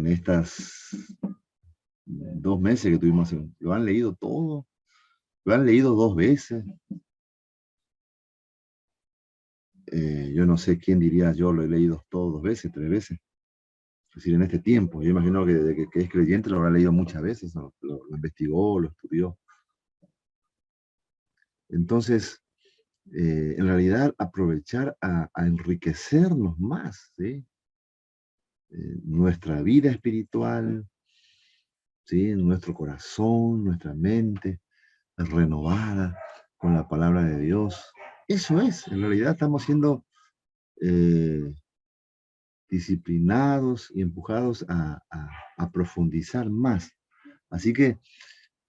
estas 2 meses que tuvimos, ¿lo han leído todo? ¿Lo han leído 2 veces? Yo no sé quién diría, yo lo he leído todo 2 veces, 3 veces. Es decir, en este tiempo, yo imagino que desde que es creyente lo habrá leído muchas veces, ¿no? Lo investigó, lo estudió. Entonces, en realidad, aprovechar a enriquecernos más, ¿sí? Nuestra vida espiritual, ¿sí? Nuestro corazón, nuestra mente renovada con la palabra de Dios. Eso es, en realidad estamos siendo disciplinados y empujados a profundizar más. Así que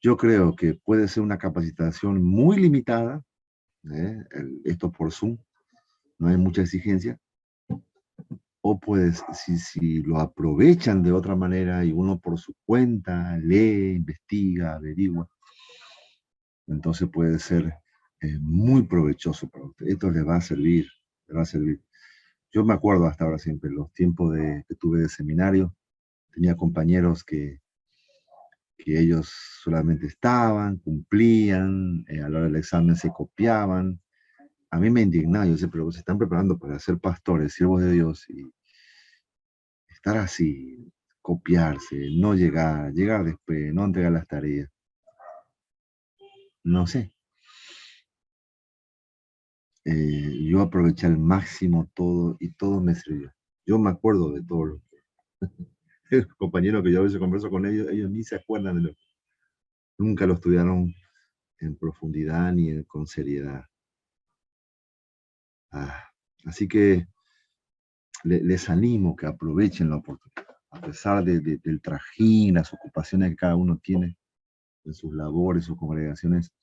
yo creo que puede ser una capacitación muy limitada, esto por Zoom, no hay mucha exigencia, o pues si lo aprovechan de otra manera y uno por su cuenta lee, investiga, averigua, entonces puede ser muy provechoso para usted. Esto les va a servir, les va a servir. Yo me acuerdo hasta ahora siempre, los tiempos que tuve de seminario, tenía compañeros que ellos solamente estaban, cumplían, a la hora del examen se copiaban. A mí me indignaba, yo decía, pero se están preparando para ser pastores, siervos de Dios, y estar así, copiarse, no llegar después, no entregar las tareas. No sé. Yo aproveché al máximo todo y todo me sirvió. Yo me acuerdo de todo lo que... Los compañeros que yo a veces converso con ellos ni se acuerdan de lo que... Nunca lo estudiaron en profundidad ni con seriedad. Así que les animo que aprovechen la oportunidad, a pesar del trajín, las ocupaciones que cada uno tiene en sus labores, sus congregaciones.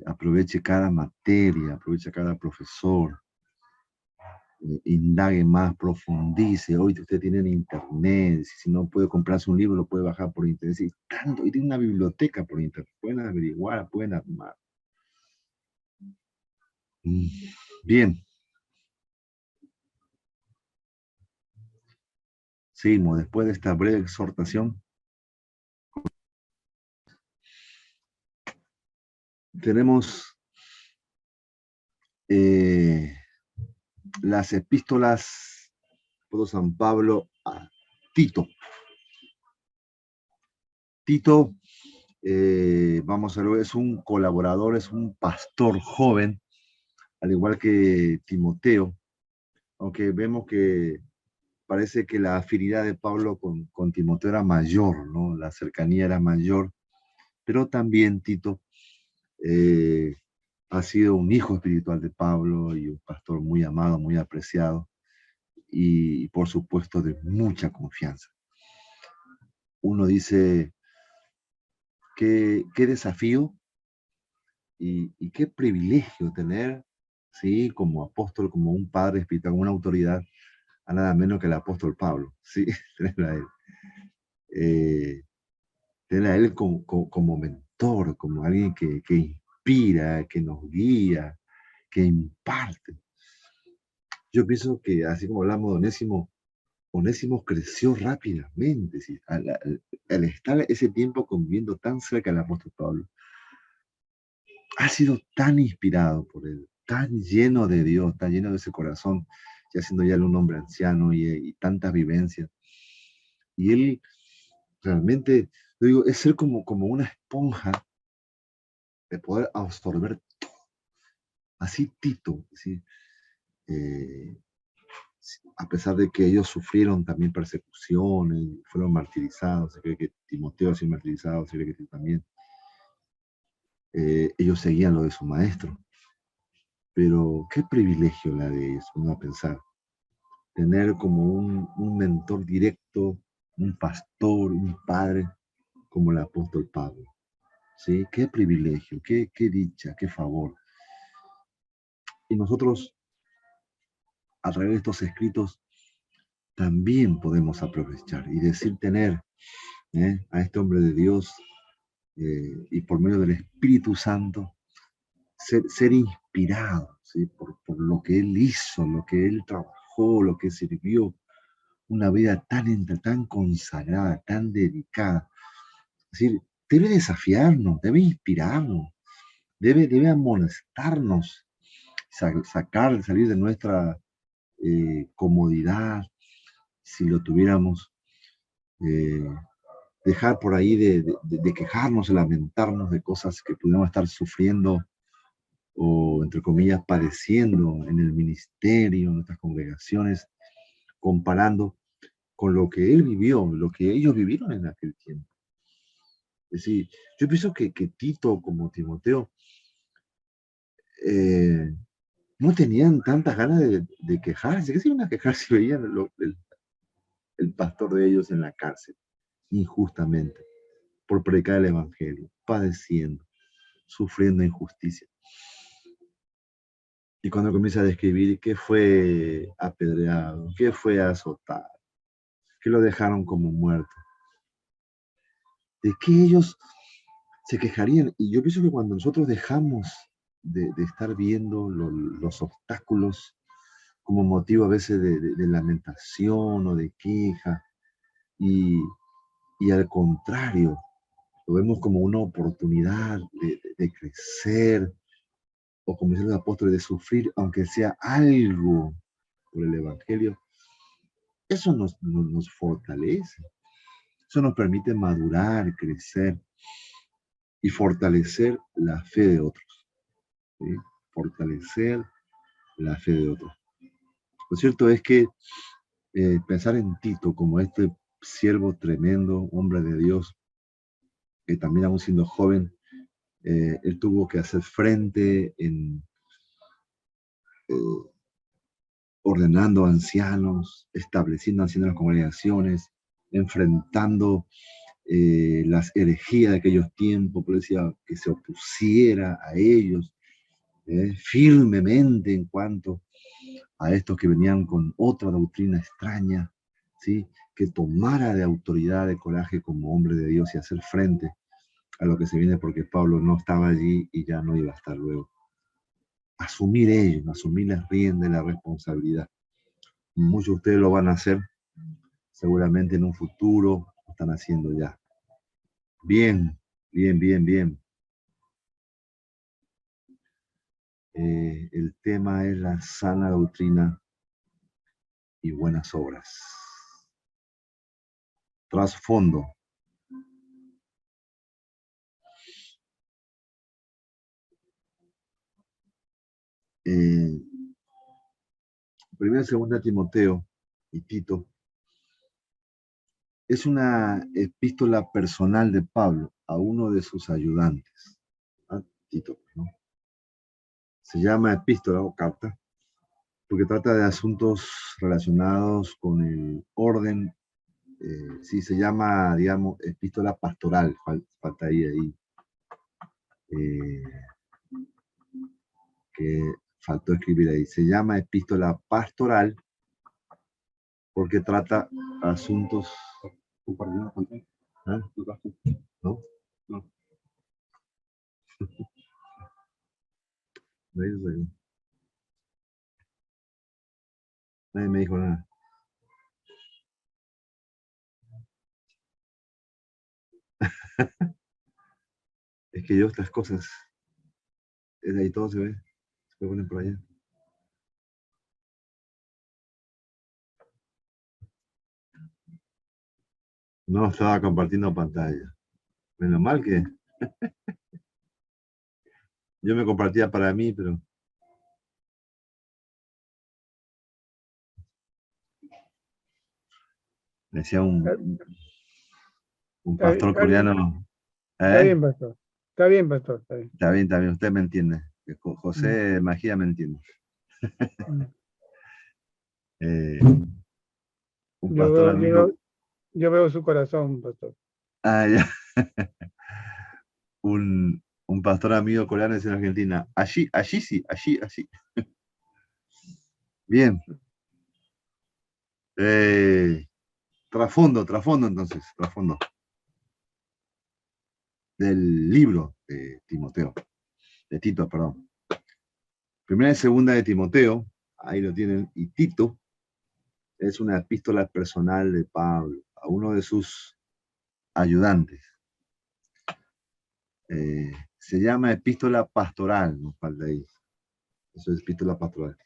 Aproveche cada materia, aproveche cada profesor, indague más, profundice. Hoy usted tiene internet, si no puede comprarse un libro, lo puede bajar por internet. Y tanto, y tiene una biblioteca por internet, pueden averiguar, pueden armar. Bien. Seguimos después de esta breve exhortación. Tenemos las epístolas de San Pablo a Tito. Tito, vamos a ver, es un colaborador, es un pastor joven, al igual que Timoteo, aunque vemos que parece que la afinidad de Pablo con Timoteo era mayor, ¿no? La cercanía era mayor, pero también Tito ha sido un hijo espiritual de Pablo y un pastor muy amado, muy apreciado y por supuesto de mucha confianza. Uno dice, qué desafío y qué privilegio tener, ¿sí? Como apóstol, como un padre espiritual, como una autoridad, a nada menos que el apóstol Pablo, ¿sí? Tenerlo a él. Tener a él como mentor, como alguien que inspira, que nos guía, que imparte. Yo pienso que, así como hablamos de Onésimo, Onésimo creció rápidamente, ¿sí? Al estar ese tiempo conviviendo tan cerca del apóstol Pablo. Ha sido tan inspirado por él, tan lleno de Dios, tan lleno de ese corazón, ya siendo ya un hombre anciano y tantas vivencias. Y él realmente, yo digo, es ser como una esponja de poder absorber todo. Así Tito, ¿sí? Eh, a pesar de que ellos sufrieron también persecuciones, fueron martirizados, se cree que Timoteo ha sido martirizado, se cree que Tito también. Ellos seguían lo de su maestro. Pero qué privilegio la de ellos, uno a pensar. Tener como un mentor directo, un pastor, un padre, como el apóstol Pablo. ¿Sí? Qué privilegio, qué dicha, qué favor. Y nosotros, a través de estos escritos, también podemos aprovechar y decir tener a este hombre de Dios y por medio del Espíritu Santo, ser inspirado, ¿sí? por lo que él hizo, lo que él trabajó, lo que sirvió, una vida tan consagrada, tan dedicada. Es decir, debe desafiarnos, debe inspirarnos, debe amonestarnos, salir de nuestra comodidad, si lo tuviéramos, eh, dejar por ahí de quejarnos, de lamentarnos de cosas que pudiéramos estar sufriendo o, entre comillas, padeciendo en el ministerio, en nuestras congregaciones, comparando con lo que él vivió, lo que ellos vivieron en aquel tiempo. Es decir, yo pienso que Tito como Timoteo no tenían tantas ganas de quejarse. ¿Qué se iban a quejar si veían el pastor de ellos en la cárcel, injustamente, por predicar el evangelio, padeciendo, sufriendo injusticia? Y cuando comienza a describir qué fue apedreado, qué fue azotado, que lo dejaron como muerto, de que ellos se quejarían. Y yo pienso que cuando nosotros dejamos de estar viendo los obstáculos como motivo a veces de lamentación o de queja, y, y al contrario, lo vemos como una oportunidad de crecer, o como dicen los apóstoles, de sufrir, aunque sea algo por el Evangelio, eso nos fortalece, eso nos permite madurar, crecer y fortalecer la fe de otros, ¿sí? Fortalecer la fe de otros. Lo cierto es que pensar en Tito como este siervo tremendo, hombre de Dios, que también aún siendo joven, él tuvo que hacer frente en ordenando ancianos, estableciendo ancianos en las congregaciones, enfrentando las herejías de aquellos tiempos, por decía que se opusiera a ellos firmemente en cuanto a estos que venían con otra doctrina extraña, ¿sí? Que tomara de autoridad, de coraje como hombre de Dios y hacer frente a lo que se viene, porque Pablo no estaba allí y ya no iba a estar luego. asumir ellos, asumir las riendas de la responsabilidad. Muchos de ustedes lo van a hacer seguramente en un futuro, lo están haciendo ya. Bien, bien, bien, bien. El tema es la sana doctrina y buenas obras. Trasfondo. Primera y segunda Timoteo y Tito es una epístola personal de Pablo a uno de sus ayudantes, a Tito, ¿no? Se llama epístola o carta porque trata de asuntos relacionados con el orden. Sí, se llama, digamos, epístola pastoral, falta ahí eh, que faltó escribir ahí. Se llama epístola pastoral porque trata asuntos. ¿Ah? ¿No? No. Nadie me dijo nada. Es que yo estas cosas, es ahí todo se ve, se ponen por allá. No estaba compartiendo pantalla. Menos mal que yo me compartía para mí, pero me decía un pastor Está bien, coreano. está ¿Eh? bien, pastor. Está bien, pastor, está bien. Está bien, usted me entiende. José Magía me entiende. Mm. Eh, un Yo pastor veo, amigo. yo veo su corazón, pastor. Ya. Un pastor amigo coreano es en Argentina. Allí sí, allí. Bien. Trasfondo entonces, trasfondo del libro de Timoteo, de Tito, perdón. Primera y segunda de Timoteo, ahí lo tienen, y Tito es una epístola personal de Pablo a uno de sus ayudantes. Se llama epístola pastoral, no falta ahí. Eso es epístola pastoral.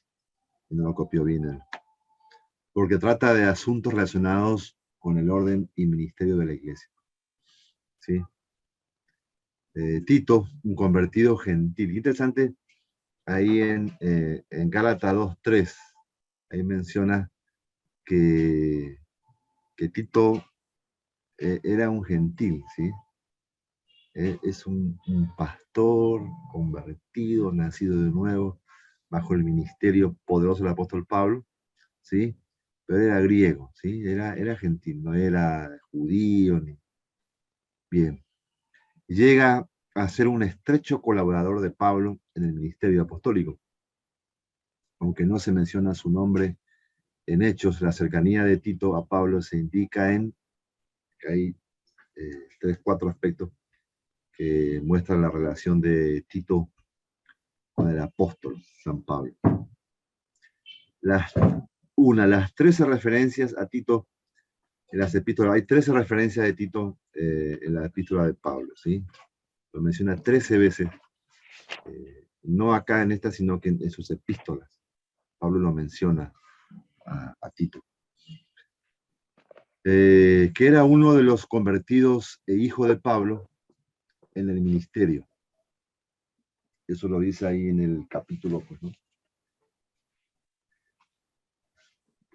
Y no lo copió bien él. Porque trata de asuntos relacionados con el orden y ministerio de la iglesia. ¿Sí? Tito, un convertido gentil. Interesante, ahí en Gálatas 2:3, ahí menciona que Tito era un gentil, ¿sí? Es un pastor convertido, nacido de nuevo, bajo el ministerio poderoso del apóstol Pablo, ¿sí? Pero era griego, ¿sí? Era gentil, no era judío, ni... Bien. Llega a ser un estrecho colaborador de Pablo en el ministerio apostólico. Aunque no se menciona su nombre en Hechos, la cercanía de Tito a Pablo se indica en, hay 3, 4 aspectos que muestran la relación de Tito con el apóstol San Pablo. Las 13 referencias a Tito en las epístolas, hay 13 referencias de Tito en la epístola de Pablo, ¿sí? Lo menciona 13 veces, no acá en esta, sino que en sus epístolas. Pablo lo menciona a Tito. Que era uno de los convertidos e hijo de Pablo en el ministerio. Eso lo dice ahí en el capítulo, pues, ¿no?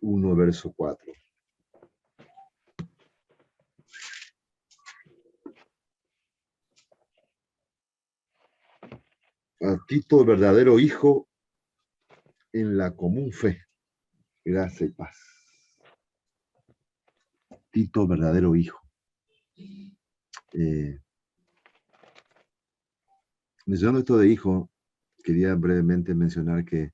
1, verso 4. A Tito, verdadero hijo en la común fe, gracia y paz. Tito, verdadero hijo. Mencionando esto de hijo, quería brevemente mencionar que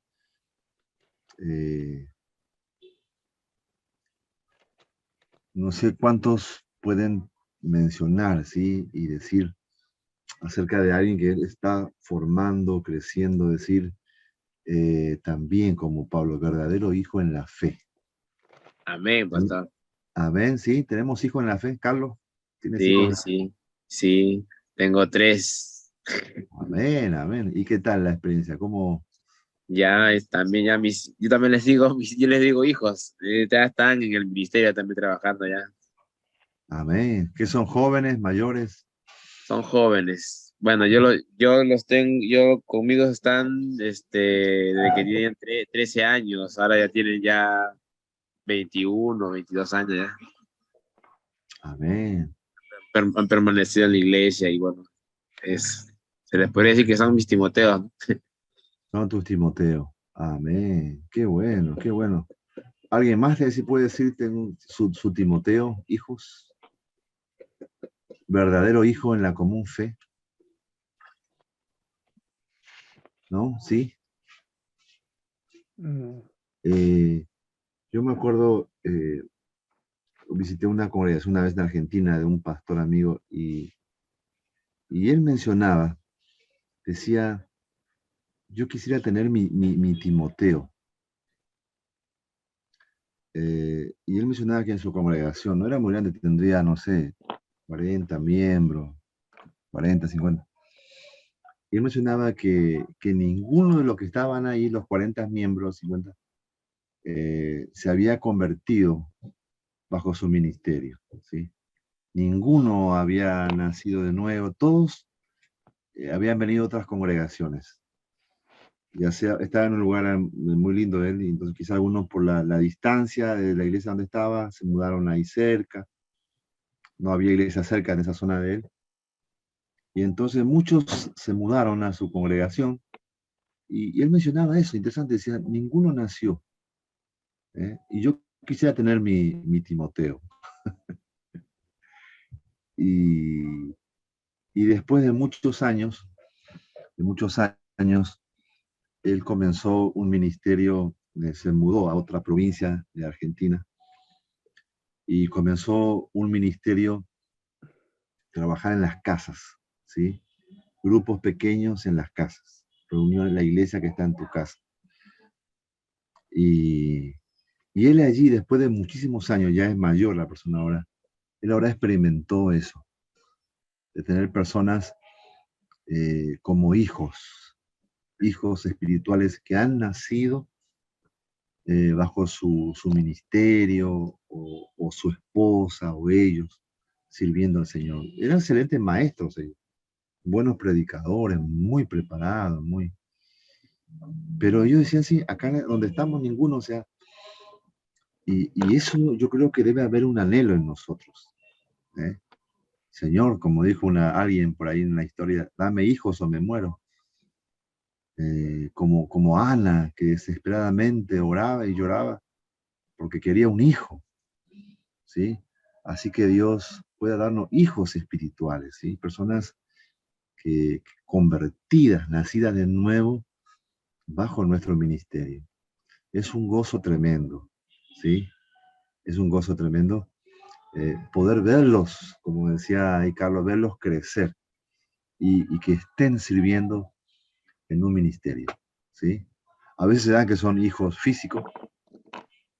no sé cuántos pueden mencionar, ¿sí? Y decir acerca de alguien que está formando, creciendo, decir, también como Pablo, verdadero hijo en la fe. Amén, pastor. Amén, sí, tenemos hijos en la fe. Carlos, ¿tienes hijos Sí, en la fe? sí, sí. Tengo 3. Amén, amén. ¿Y qué tal la experiencia? ¿Cómo? Ya también ya yo también les digo, yo les digo hijos, ya están en el ministerio también trabajando ya. Amén. ¿Qué son jóvenes, mayores? Son jóvenes. Bueno, yo los tengo, yo conmigo están, desde que tienen 13 años, ahora ya tienen ya 21, 22 años ya. Amén. Han permanecido en la iglesia y bueno, se les podría decir que son mis Timoteos, ¿no? Son tus Timoteo. Amén. Qué bueno, qué bueno. ¿Alguien más si puede decirte su Timoteo, hijos? Verdadero hijo en la común fe. ¿No? Sí. Mm, Yo me acuerdo, visité una congregación una vez en Argentina de un pastor amigo y él mencionaba, decía, yo quisiera tener mi Timoteo. Y él mencionaba que en su congregación no era muy grande, tendría, no sé, 40 miembros, 40, 50. Y él mencionaba que ninguno de los que estaban ahí, los 40 miembros, 50, se había convertido bajo su ministerio, ¿sí? Ninguno había nacido de nuevo, todos habían venido a otras congregaciones. Ya sea, estaba en un lugar muy lindo él, y entonces quizá algunos por la distancia de la iglesia donde estaba, se mudaron ahí cerca, no había iglesia cerca en esa zona de él, y entonces muchos se mudaron a su congregación, y él mencionaba eso, interesante, decía, ninguno nació, ¿eh? Y yo quisiera tener mi Timoteo. Y, y después de muchos años, él comenzó un ministerio, se mudó a otra provincia de Argentina y comenzó un ministerio, trabajar en las casas, ¿sí? Grupos pequeños en las casas, reunión en la iglesia que está en tu casa. Y, y él allí, después de muchísimos años, ya es mayor la persona ahora, él ahora experimentó eso, de tener personas como hijos espirituales que han nacido bajo su ministerio o su esposa o ellos sirviendo al Señor. Eran excelentes maestros ellos, buenos predicadores, muy preparados, muy... Pero yo decía así, acá donde estamos ninguno, o sea, y eso yo creo que debe haber un anhelo en nosotros. ¿Eh? Señor, como dijo alguien por ahí en la historia, dame hijos o me muero. Como Ana, que desesperadamente oraba y lloraba porque quería un hijo, ¿sí? Así que Dios pueda darnos hijos espirituales, ¿sí? Personas que convertidas, nacidas de nuevo bajo nuestro ministerio. Es un gozo tremendo, ¿sí? Es un gozo tremendo poder verlos, como decía ahí Carlos, verlos crecer y que estén sirviendo en un ministerio, ¿sí? A veces se dan que son hijos físicos.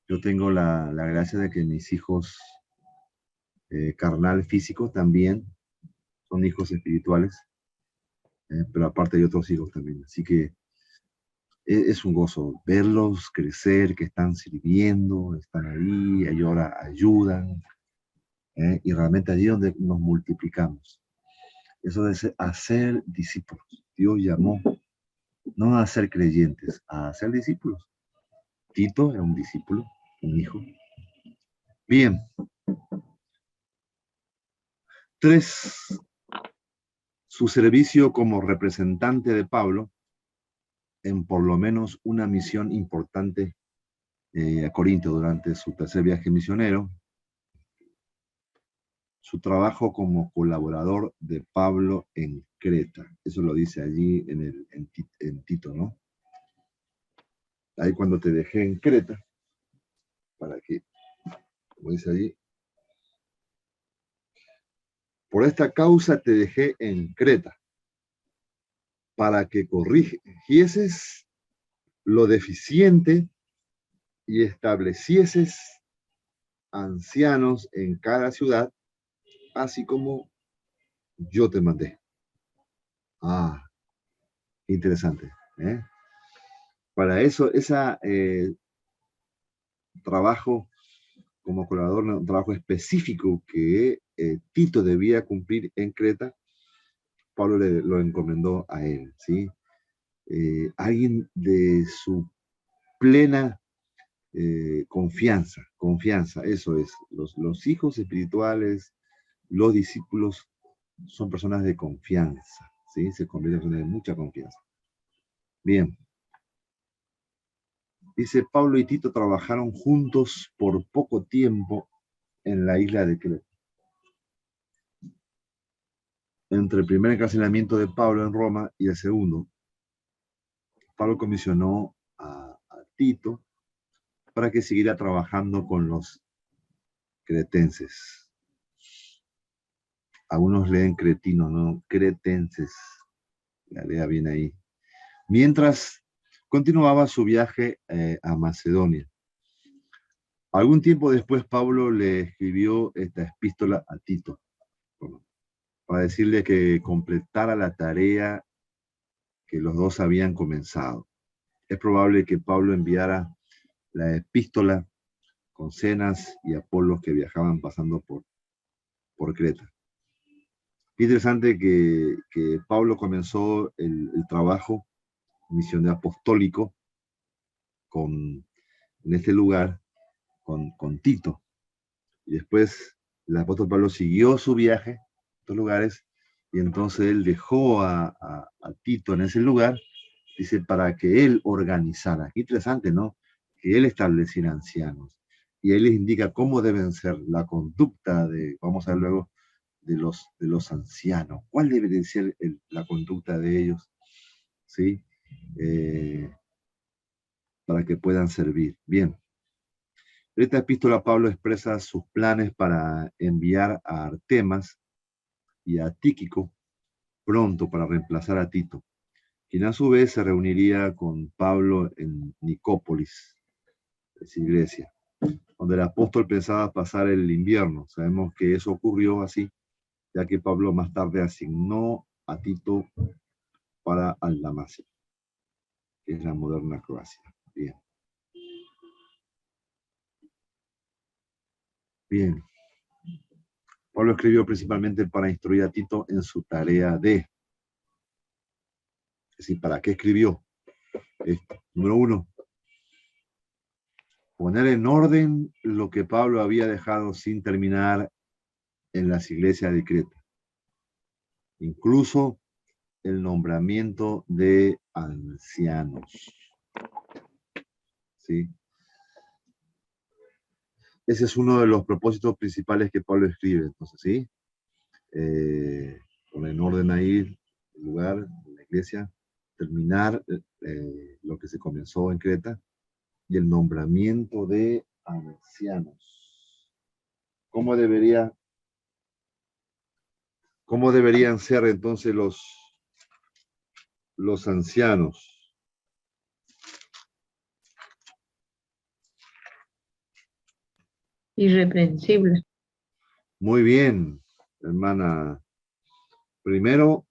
Yo tengo la gracia de que mis hijos carnal físicos también son hijos espirituales, pero aparte hay otros hijos también. Así que es un gozo verlos crecer, que están sirviendo, están ahí, ellos ahora ayudan, y realmente allí es donde nos multiplicamos. Eso de hacer discípulos. Dios llamó no a ser creyentes, a ser discípulos. Tito era un discípulo, un hijo. Bien, 3, su servicio como representante de Pablo en por lo menos una misión importante a Corinto durante su tercer viaje misionero, su trabajo como colaborador de Pablo en Creta. Eso lo dice allí en Tito, ¿no? Ahí cuando te dejé en Creta, para que, como dice allí, por esta causa te dejé en Creta, para que corrigieses lo deficiente y establecieses ancianos en cada ciudad, así como yo te mandé. Ah, interesante. Para eso, ese trabajo como colaborador, un trabajo específico que Tito debía cumplir en Creta, Pablo lo encomendó a él, ¿sí? Alguien de su plena confianza, eso es. Los hijos espirituales, los discípulos, son personas de confianza, ¿sí? Se convierten en personas de mucha confianza. Bien. Dice, Pablo y Tito trabajaron juntos por poco tiempo en la isla de Creta. Entre el primer encarcelamiento de Pablo en Roma y el segundo, Pablo comisionó a Tito para que siguiera trabajando con los cretenses. Algunos leen cretinos, no cretenses. La lea bien ahí. Mientras continuaba su viaje a Macedonia. Algún tiempo después, Pablo le escribió esta epístola a Tito, para decirle que completara la tarea que los dos habían comenzado. Es probable que Pablo enviara la epístola con Zenas y Apolos que viajaban pasando por Creta. Interesante que Pablo comenzó el trabajo misionero apostólico en este lugar con Tito. Y después el apóstol Pablo siguió su viaje a estos lugares y entonces él dejó a Tito en ese lugar, dice, para que él organizara. Qué interesante, ¿no? Que él estableciera ancianos. Y él les indica cómo deben ser la conducta vamos a ver luego, de los ancianos. ¿Cuál debe de ser la conducta de ellos? ¿Sí? Para que puedan servir. Bien. En esta epístola Pablo expresa sus planes para enviar a Artemas y a Tíquico pronto para reemplazar a Tito, quien a su vez se reuniría con Pablo en Nicópolis, esa iglesia, donde el apóstol pensaba pasar el invierno. Sabemos que eso ocurrió así, ya que Pablo más tarde asignó a Tito para Dalmacia, que es la moderna Croacia. Bien. Bien. Pablo escribió principalmente para instruir a Tito en su tarea es decir, ¿para qué escribió? Número 1, poner en orden lo que Pablo había dejado sin terminar en las iglesias de Creta, incluso el nombramiento de ancianos. ¿Sí? Ese es uno de los propósitos principales que Pablo escribe, entonces, ¿sí? Poner en orden ahí el lugar, la iglesia, terminar lo que se comenzó en Creta y el nombramiento de ancianos. ¿Cómo deberían ser entonces los ancianos? Irreprensible. Muy bien, hermana. Primero,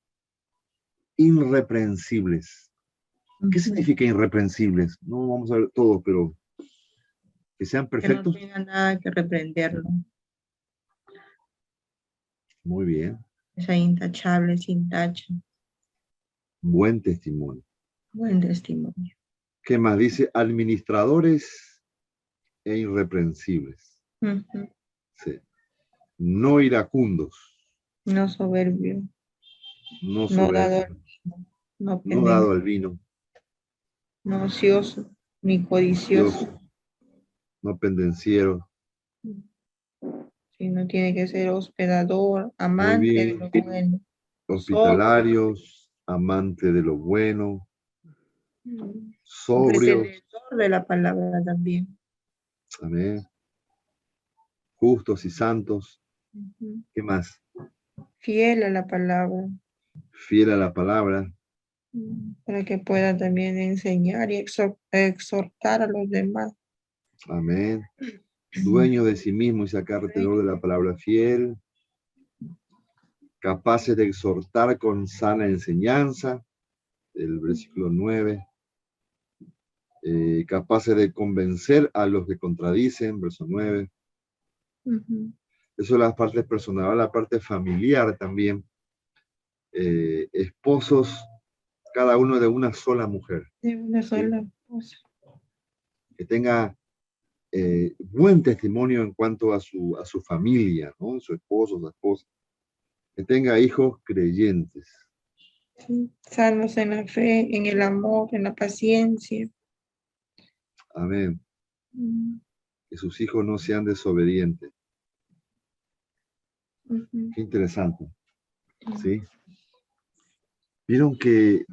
irreprensibles. ¿Qué significa irreprensibles? No vamos a ver todo, pero que sean Que no perfectos. tenga nada que reprenderlo. Muy bien. Que sea intachable, sin tacha. Buen testimonio. Buen testimonio. ¿Qué más? Dice administradores e irreprensibles. Sí. No iracundos. No soberbio. No No dado soberbios. al vino. No No dado al pendenciero. vino. No ocioso. Ni codicioso. No pendenciero. Sino tiene que ser hospedador, Muy amante de bien. lo bueno. Hospitalarios, amante de lo bueno, Un sobrios, pretendedor de la palabra también. amén, justos y santos. ¿Qué más? Fiel a la palabra. Fiel a la palabra. Para que pueda también enseñar y exhortar a los demás. Amén. Dueño de sí mismo y sacar tenor de la palabra fiel. Capaces de exhortar con sana enseñanza. El versículo 9. Capaces de convencer a los que contradicen. Verso 9. Eso es la parte personal, la parte familiar también. Esposos, cada uno de una sola mujer. De una sola cosa. Que tenga buen testimonio en cuanto a su familia, ¿no? Su esposo, su esposa. Que tenga hijos creyentes. Sí. Sanos en la fe, en el amor, en la paciencia. Amén. Que sus hijos no sean desobedientes. Qué interesante. ¿Sí? Vieron que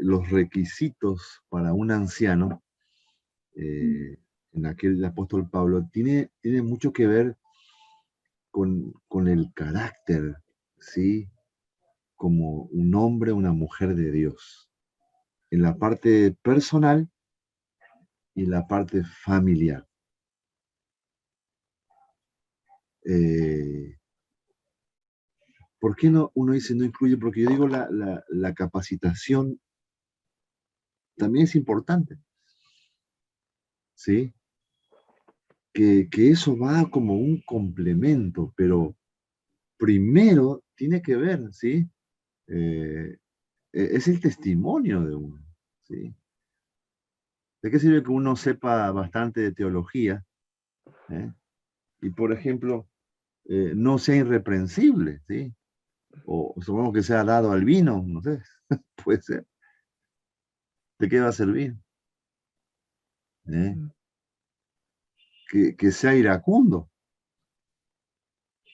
los requisitos para un anciano, en aquel apóstol Pablo, tiene mucho que ver con el carácter, ¿sí? Como un hombre, una mujer de Dios. En la parte personal y en la parte familiar. ¿Por qué no uno dice no incluye? Porque yo digo la capacitación también es importante. ¿Sí? Que eso va como un complemento, pero primero tiene que ver, ¿sí? Es el testimonio de uno, ¿sí? ¿De qué sirve que uno sepa bastante de teología? Y, por ejemplo, no sea irreprensible, ¿sí? O supongamos que sea dado al vino, no sé, puede ser. ¿De qué va a servir? Que sea iracundo,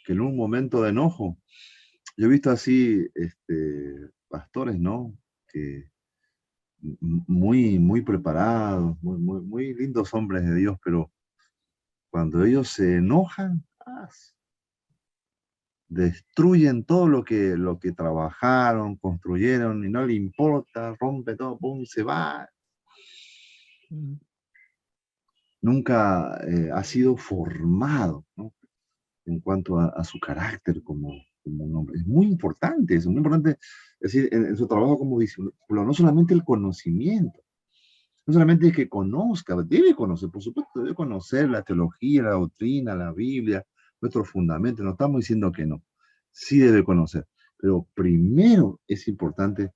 que en un momento de enojo. Yo he visto así pastores, ¿no? Que muy preparados, muy lindos hombres de Dios, pero cuando ellos se enojan, destruyen todo lo que trabajaron, construyeron, y no le importa, rompe todo, pum, se va. Nunca ha sido formado, ¿no? En cuanto a su carácter como un hombre. Es muy importante eso, muy importante, es decir, en su trabajo como discípulo, no solamente el conocimiento, no solamente es que conozca, debe conocer, por supuesto, debe conocer la teología, la doctrina, la Biblia, nuestros fundamentos, no estamos diciendo que no, sí debe conocer, pero primero es importante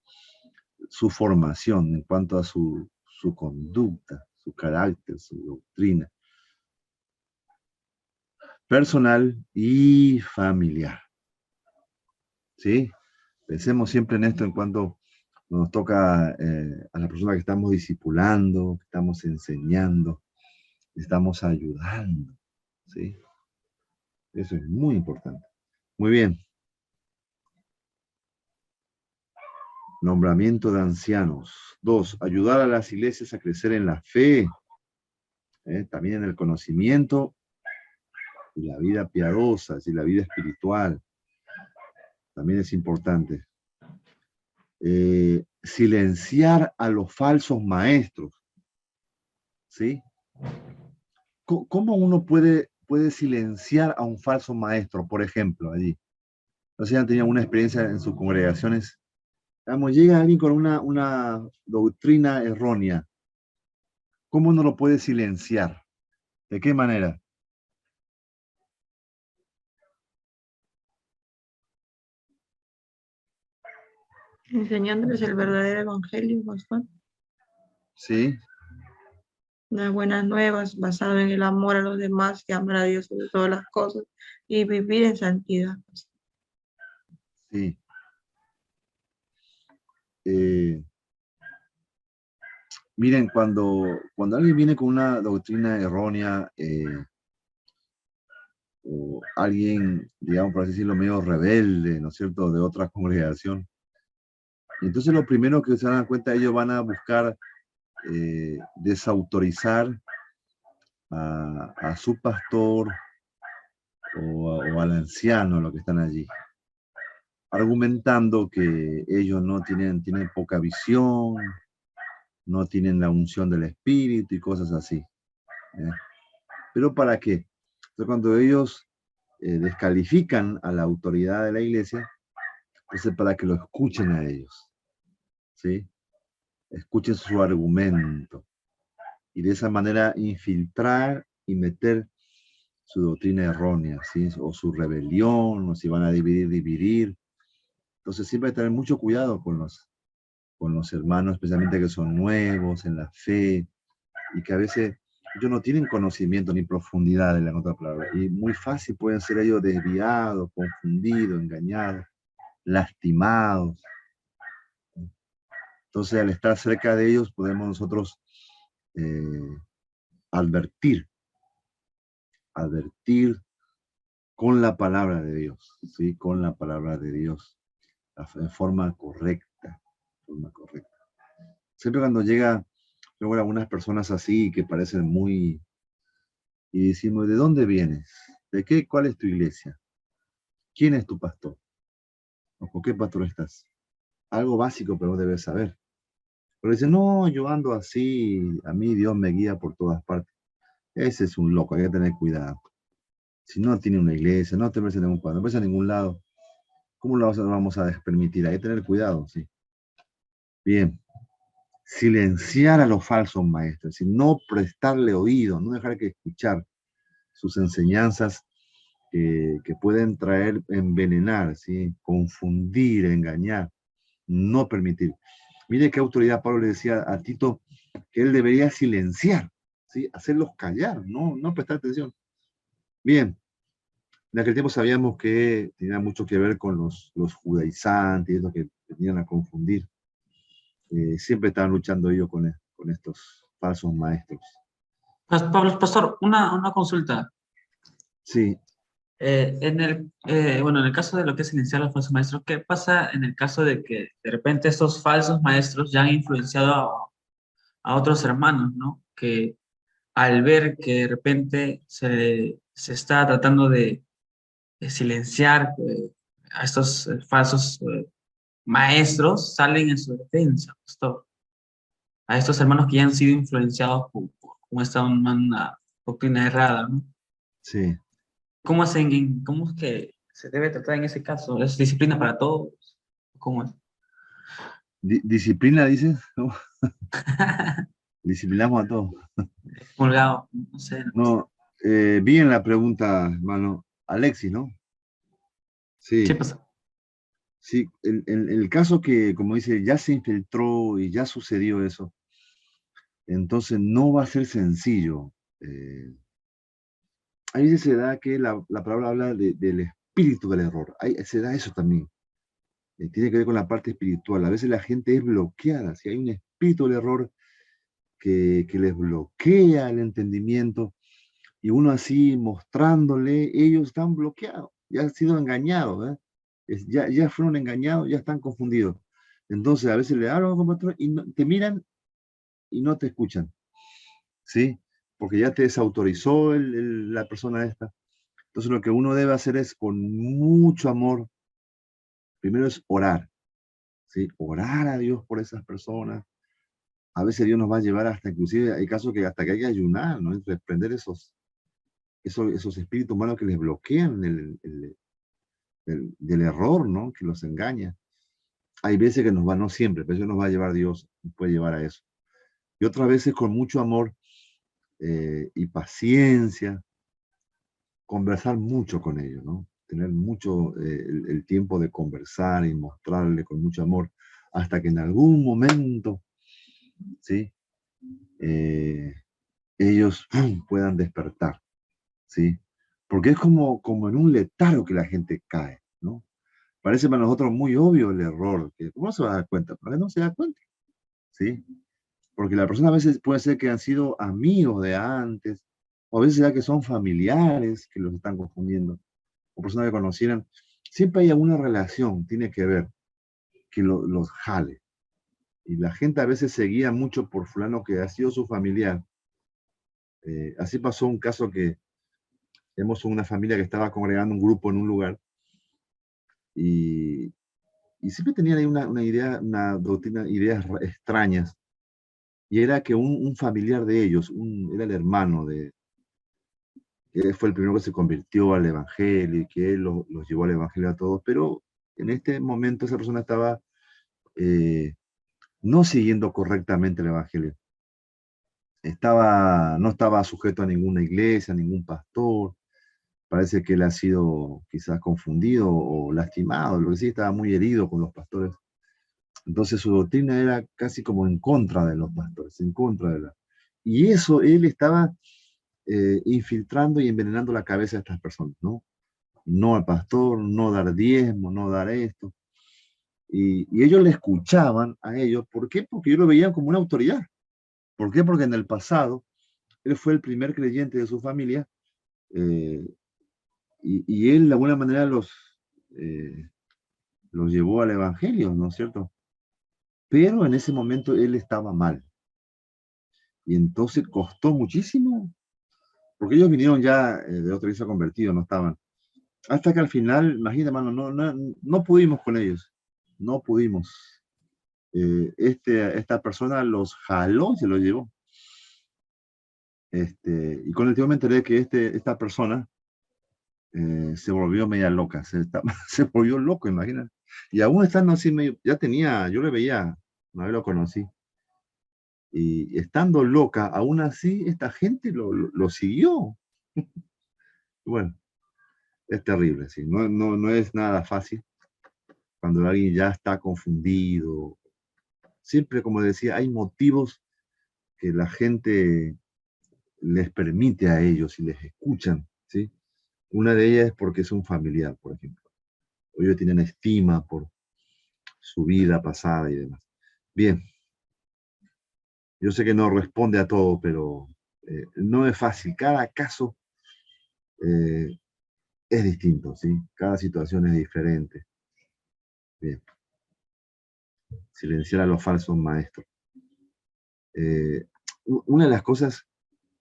su formación en cuanto a su conducta, su carácter, su doctrina, personal y familiar. ¿Sí? Pensemos siempre en esto en cuanto nos toca a la persona que estamos discipulando, que estamos enseñando, que estamos ayudando. ¿Sí? Eso es muy importante. Muy bien. Nombramiento de ancianos. 2. Ayudar a las iglesias a crecer en la fe, también en el conocimiento y la vida piadosa, y la vida espiritual. También es importante. Silenciar a los falsos maestros. ¿Sí? ¿Cómo uno puede silenciar a un falso maestro, por ejemplo, allí? No sé si han tenido una experiencia en sus congregaciones. Digamos, llega alguien con una doctrina errónea. ¿Cómo uno lo puede silenciar? ¿De qué manera? Enseñándoles el verdadero evangelio, pastor. Sí. Las buenas nuevas, basado en el amor a los demás, y amar a Dios sobre todas las cosas y vivir en santidad. Sí. Miren, cuando alguien viene con una doctrina errónea, o alguien, digamos, por así decirlo, medio rebelde, ¿no es cierto?, de otra congregación, entonces lo primero que se dan cuenta, ellos van a buscar desautorizar a su pastor o al anciano, los que están allí. argumentando que ellos no tienen poca visión, no tienen la unción del Espíritu y cosas así. ¿Eh? ¿Pero para qué? Entonces, cuando ellos descalifican a la autoridad de la iglesia, pues es para que lo escuchen a ellos, ¿sí? Escuchen su argumento y de esa manera infiltrar y meter su doctrina errónea, ¿sí? O su rebelión, o si van a dividir. Entonces siempre hay que tener mucho cuidado con los hermanos, especialmente que son nuevos en la fe y que a veces ellos no tienen conocimiento ni profundidad de la otra palabra. Y muy fácil pueden ser ellos desviados, confundidos, engañados, lastimados. Entonces, al estar cerca de ellos, podemos nosotros advertir con la palabra de Dios, ¿sí? Con la palabra de Dios, en forma correcta, Siempre cuando llega luego algunas personas así que parecen muy, y decimos, ¿de dónde vienes? ¿De qué? ¿Cuál es tu iglesia? ¿Quién es tu pastor? ¿O con qué pastor estás? Algo básico, pero debes saber. Pero dice, no, yo ando así, a mí Dios me guía por todas partes. Ese es un loco, hay que tener cuidado. Si no tiene una iglesia, no te ves en ningún lado, no ves en ningún lado, ¿cómo lo vamos a permitir? Hay que tener cuidado, sí. Bien, silenciar a los falsos maestros, y no prestarle oído, no dejar que escuchar sus enseñanzas que pueden traer, envenenar, ¿sí? Confundir, engañar, no permitir. Mire qué autoridad Pablo le decía a Tito que él debería silenciar, ¿sí? Hacerlos callar, no prestar atención. Bien, en aquel tiempo sabíamos que tenía mucho que ver con los judaizantes, los que venían a confundir. Siempre estaban luchando ellos con estos falsos maestros. Pablo, pastor, una consulta. Sí, Bueno, en el caso de lo que es iniciar los falsos maestros, ¿qué pasa en el caso de que de repente estos falsos maestros ya han influenciado a otros hermanos, ¿no? Que al ver que de repente se está tratando de silenciar a estos falsos maestros, salen en su defensa, pastor. A estos hermanos que ya han sido influenciados con esta una doctrina errada, ¿no? sí. ¿Cómo cómo es que se debe tratar en ese caso? ¿Es disciplina para todos? ¿Cómo es? Disciplina, dices, ¿no? Disciplinamos a todos. Colgado, no sé. No, bien la pregunta, hermano. Alexis, ¿no? ¿Qué Sí, pasa? sí. El caso que, como dice, ya se infiltró y ya sucedió eso, entonces no va a ser sencillo. A veces se da que la palabra habla del espíritu del error. Se da eso también. Tiene que ver con la parte espiritual. A veces la gente es bloqueada. Si hay un espíritu del error que les bloquea el entendimiento, y uno así mostrándole, ellos están bloqueados, ya han sido engañados, ¿eh? Ya fueron engañados, ya están confundidos. Entonces a veces le hablan con pastor y te miran y no te escuchan, ¿sí? Porque ya te desautorizó la persona esta. Entonces lo que uno debe hacer es con mucho amor, primero es orar, ¿sí? Orar a Dios por esas personas. A veces Dios nos va a llevar hasta, inclusive hay casos que hasta que hay que ayunar, ¿no? Reprender esos espíritus malos que les bloquean del error, ¿no? Que los engaña. Hay veces que nos va, no siempre, pero eso nos va a llevar Dios, nos puede llevar a eso. Y otras veces con mucho amor y paciencia, conversar mucho con ellos, ¿no? Tener mucho el tiempo de conversar y mostrarle con mucho amor, hasta que en algún momento, ¿sí? Ellos puedan despertar, ¿sí? Porque es como en un letargo que la gente cae, ¿no? Parece para nosotros muy obvio el error, que ¿cómo se va a dar cuenta? ¿Por qué no se da cuenta? ¿Sí? Porque la persona a veces puede ser que han sido amigos de antes, o a veces ya que son familiares que los están confundiendo, o personas que conocieran. Siempre hay alguna relación, tiene que ver, que los jale. Y la gente a veces se guía mucho por fulano que ha sido su familiar. Así pasó un caso que tenemos una familia que estaba congregando un grupo en un lugar, y y siempre tenían ahí una idea, una doctrina, ideas extrañas, y era que un familiar de ellos, era el hermano que fue el primero que se convirtió al evangelio, y que él los llevó al evangelio a todos, pero en este momento esa persona estaba no siguiendo correctamente el evangelio. No estaba sujeto a ninguna iglesia, a ningún pastor. Parece que él ha sido quizás confundido o lastimado, lo que sí, estaba muy herido con los pastores. Entonces su doctrina era casi como en contra de los pastores, en contra de la... Y eso él estaba infiltrando y envenenando la cabeza de estas personas, ¿no? No al pastor, no dar diezmo, no dar esto. Y ellos le escuchaban a ellos. ¿Por qué? Porque ellos lo veían como una autoridad. ¿Por qué? Porque en el pasado él fue el primer creyente de su familia, eh, y él de alguna manera los llevó al evangelio, ¿no es cierto? Pero en ese momento él estaba mal. Y entonces costó muchísimo, porque ellos vinieron ya de otra iglesia convertidos, no estaban. Hasta que al final, imagínate, hermano, no pudimos con ellos. No pudimos. Esta persona los jaló y se los llevó. Y con el tiempo me enteré que esta persona se volvió media loca, se volvió loco, imagínate. Y aún estando así, yo le veía, una vez lo conocí, y estando loca, aún así, esta gente lo siguió. Bueno, es terrible, sí. No es nada fácil cuando alguien ya está confundido. Siempre, como decía, hay motivos que la gente les permite a ellos y les escuchan, ¿sí? Una de ellas es porque es un familiar, por ejemplo. O ellos tienen estima por su vida pasada y demás. Bien, yo sé que no responde a todo, pero no es fácil. Cada caso eh, es distinto, ¿sí? Cada situación es diferente. Bien. Silenciar a los falsos maestros. Una de las cosas,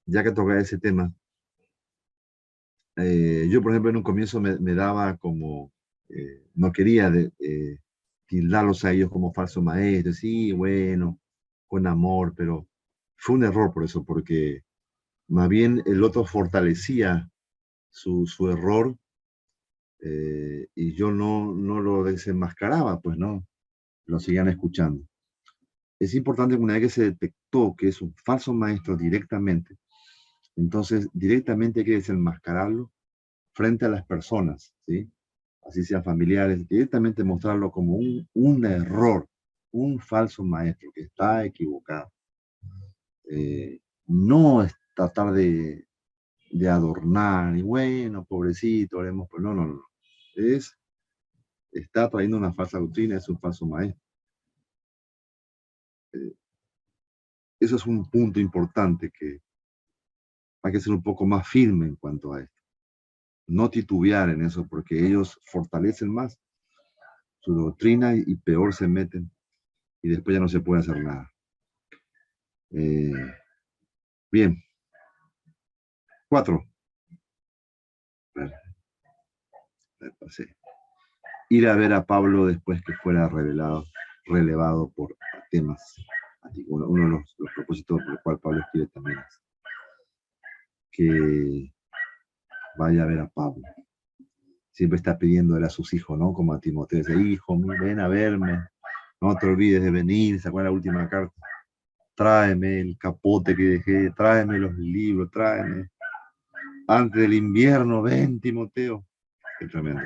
ya que toca ese tema, yo, por ejemplo, en un comienzo me daba como, no quería tildarlos a ellos como falsos maestros, sí, bueno, con amor, pero fue un error por eso, porque más bien el otro fortalecía su error, y yo no lo desenmascaraba, pues no, lo seguían escuchando. Es importante que una vez que se detectó que es un falso maestro directamente, entonces directamente hay que desenmascararlo frente a las personas, ¿sí? Así sean familiares, directamente mostrarlo como un error, un falso maestro que está equivocado. No es tratar de adornar, y bueno, pobrecito, haremos, pero no. Está trayendo una falsa doctrina, es un falso maestro. Eso es un punto importante que hay que ser un poco más firme en cuanto a esto. No titubear en eso, porque ellos fortalecen más su doctrina y peor se meten, y después ya no se puede hacer nada. Bien. 4. Ir a ver a Pablo después que fuera relevado por temas. Uno de los propósitos por el cual Pablo escribe también es que vaya a ver a Pablo. Siempre está pidiéndole a sus hijos, ¿no? Como a Timoteo, dice, hijo, ven a verme, no te olvides de venir, ¿se acuerdan la última carta? Tráeme el capote que dejé, tráeme los libros, tráeme. Antes del invierno, ven, Timoteo. Qué tremendo.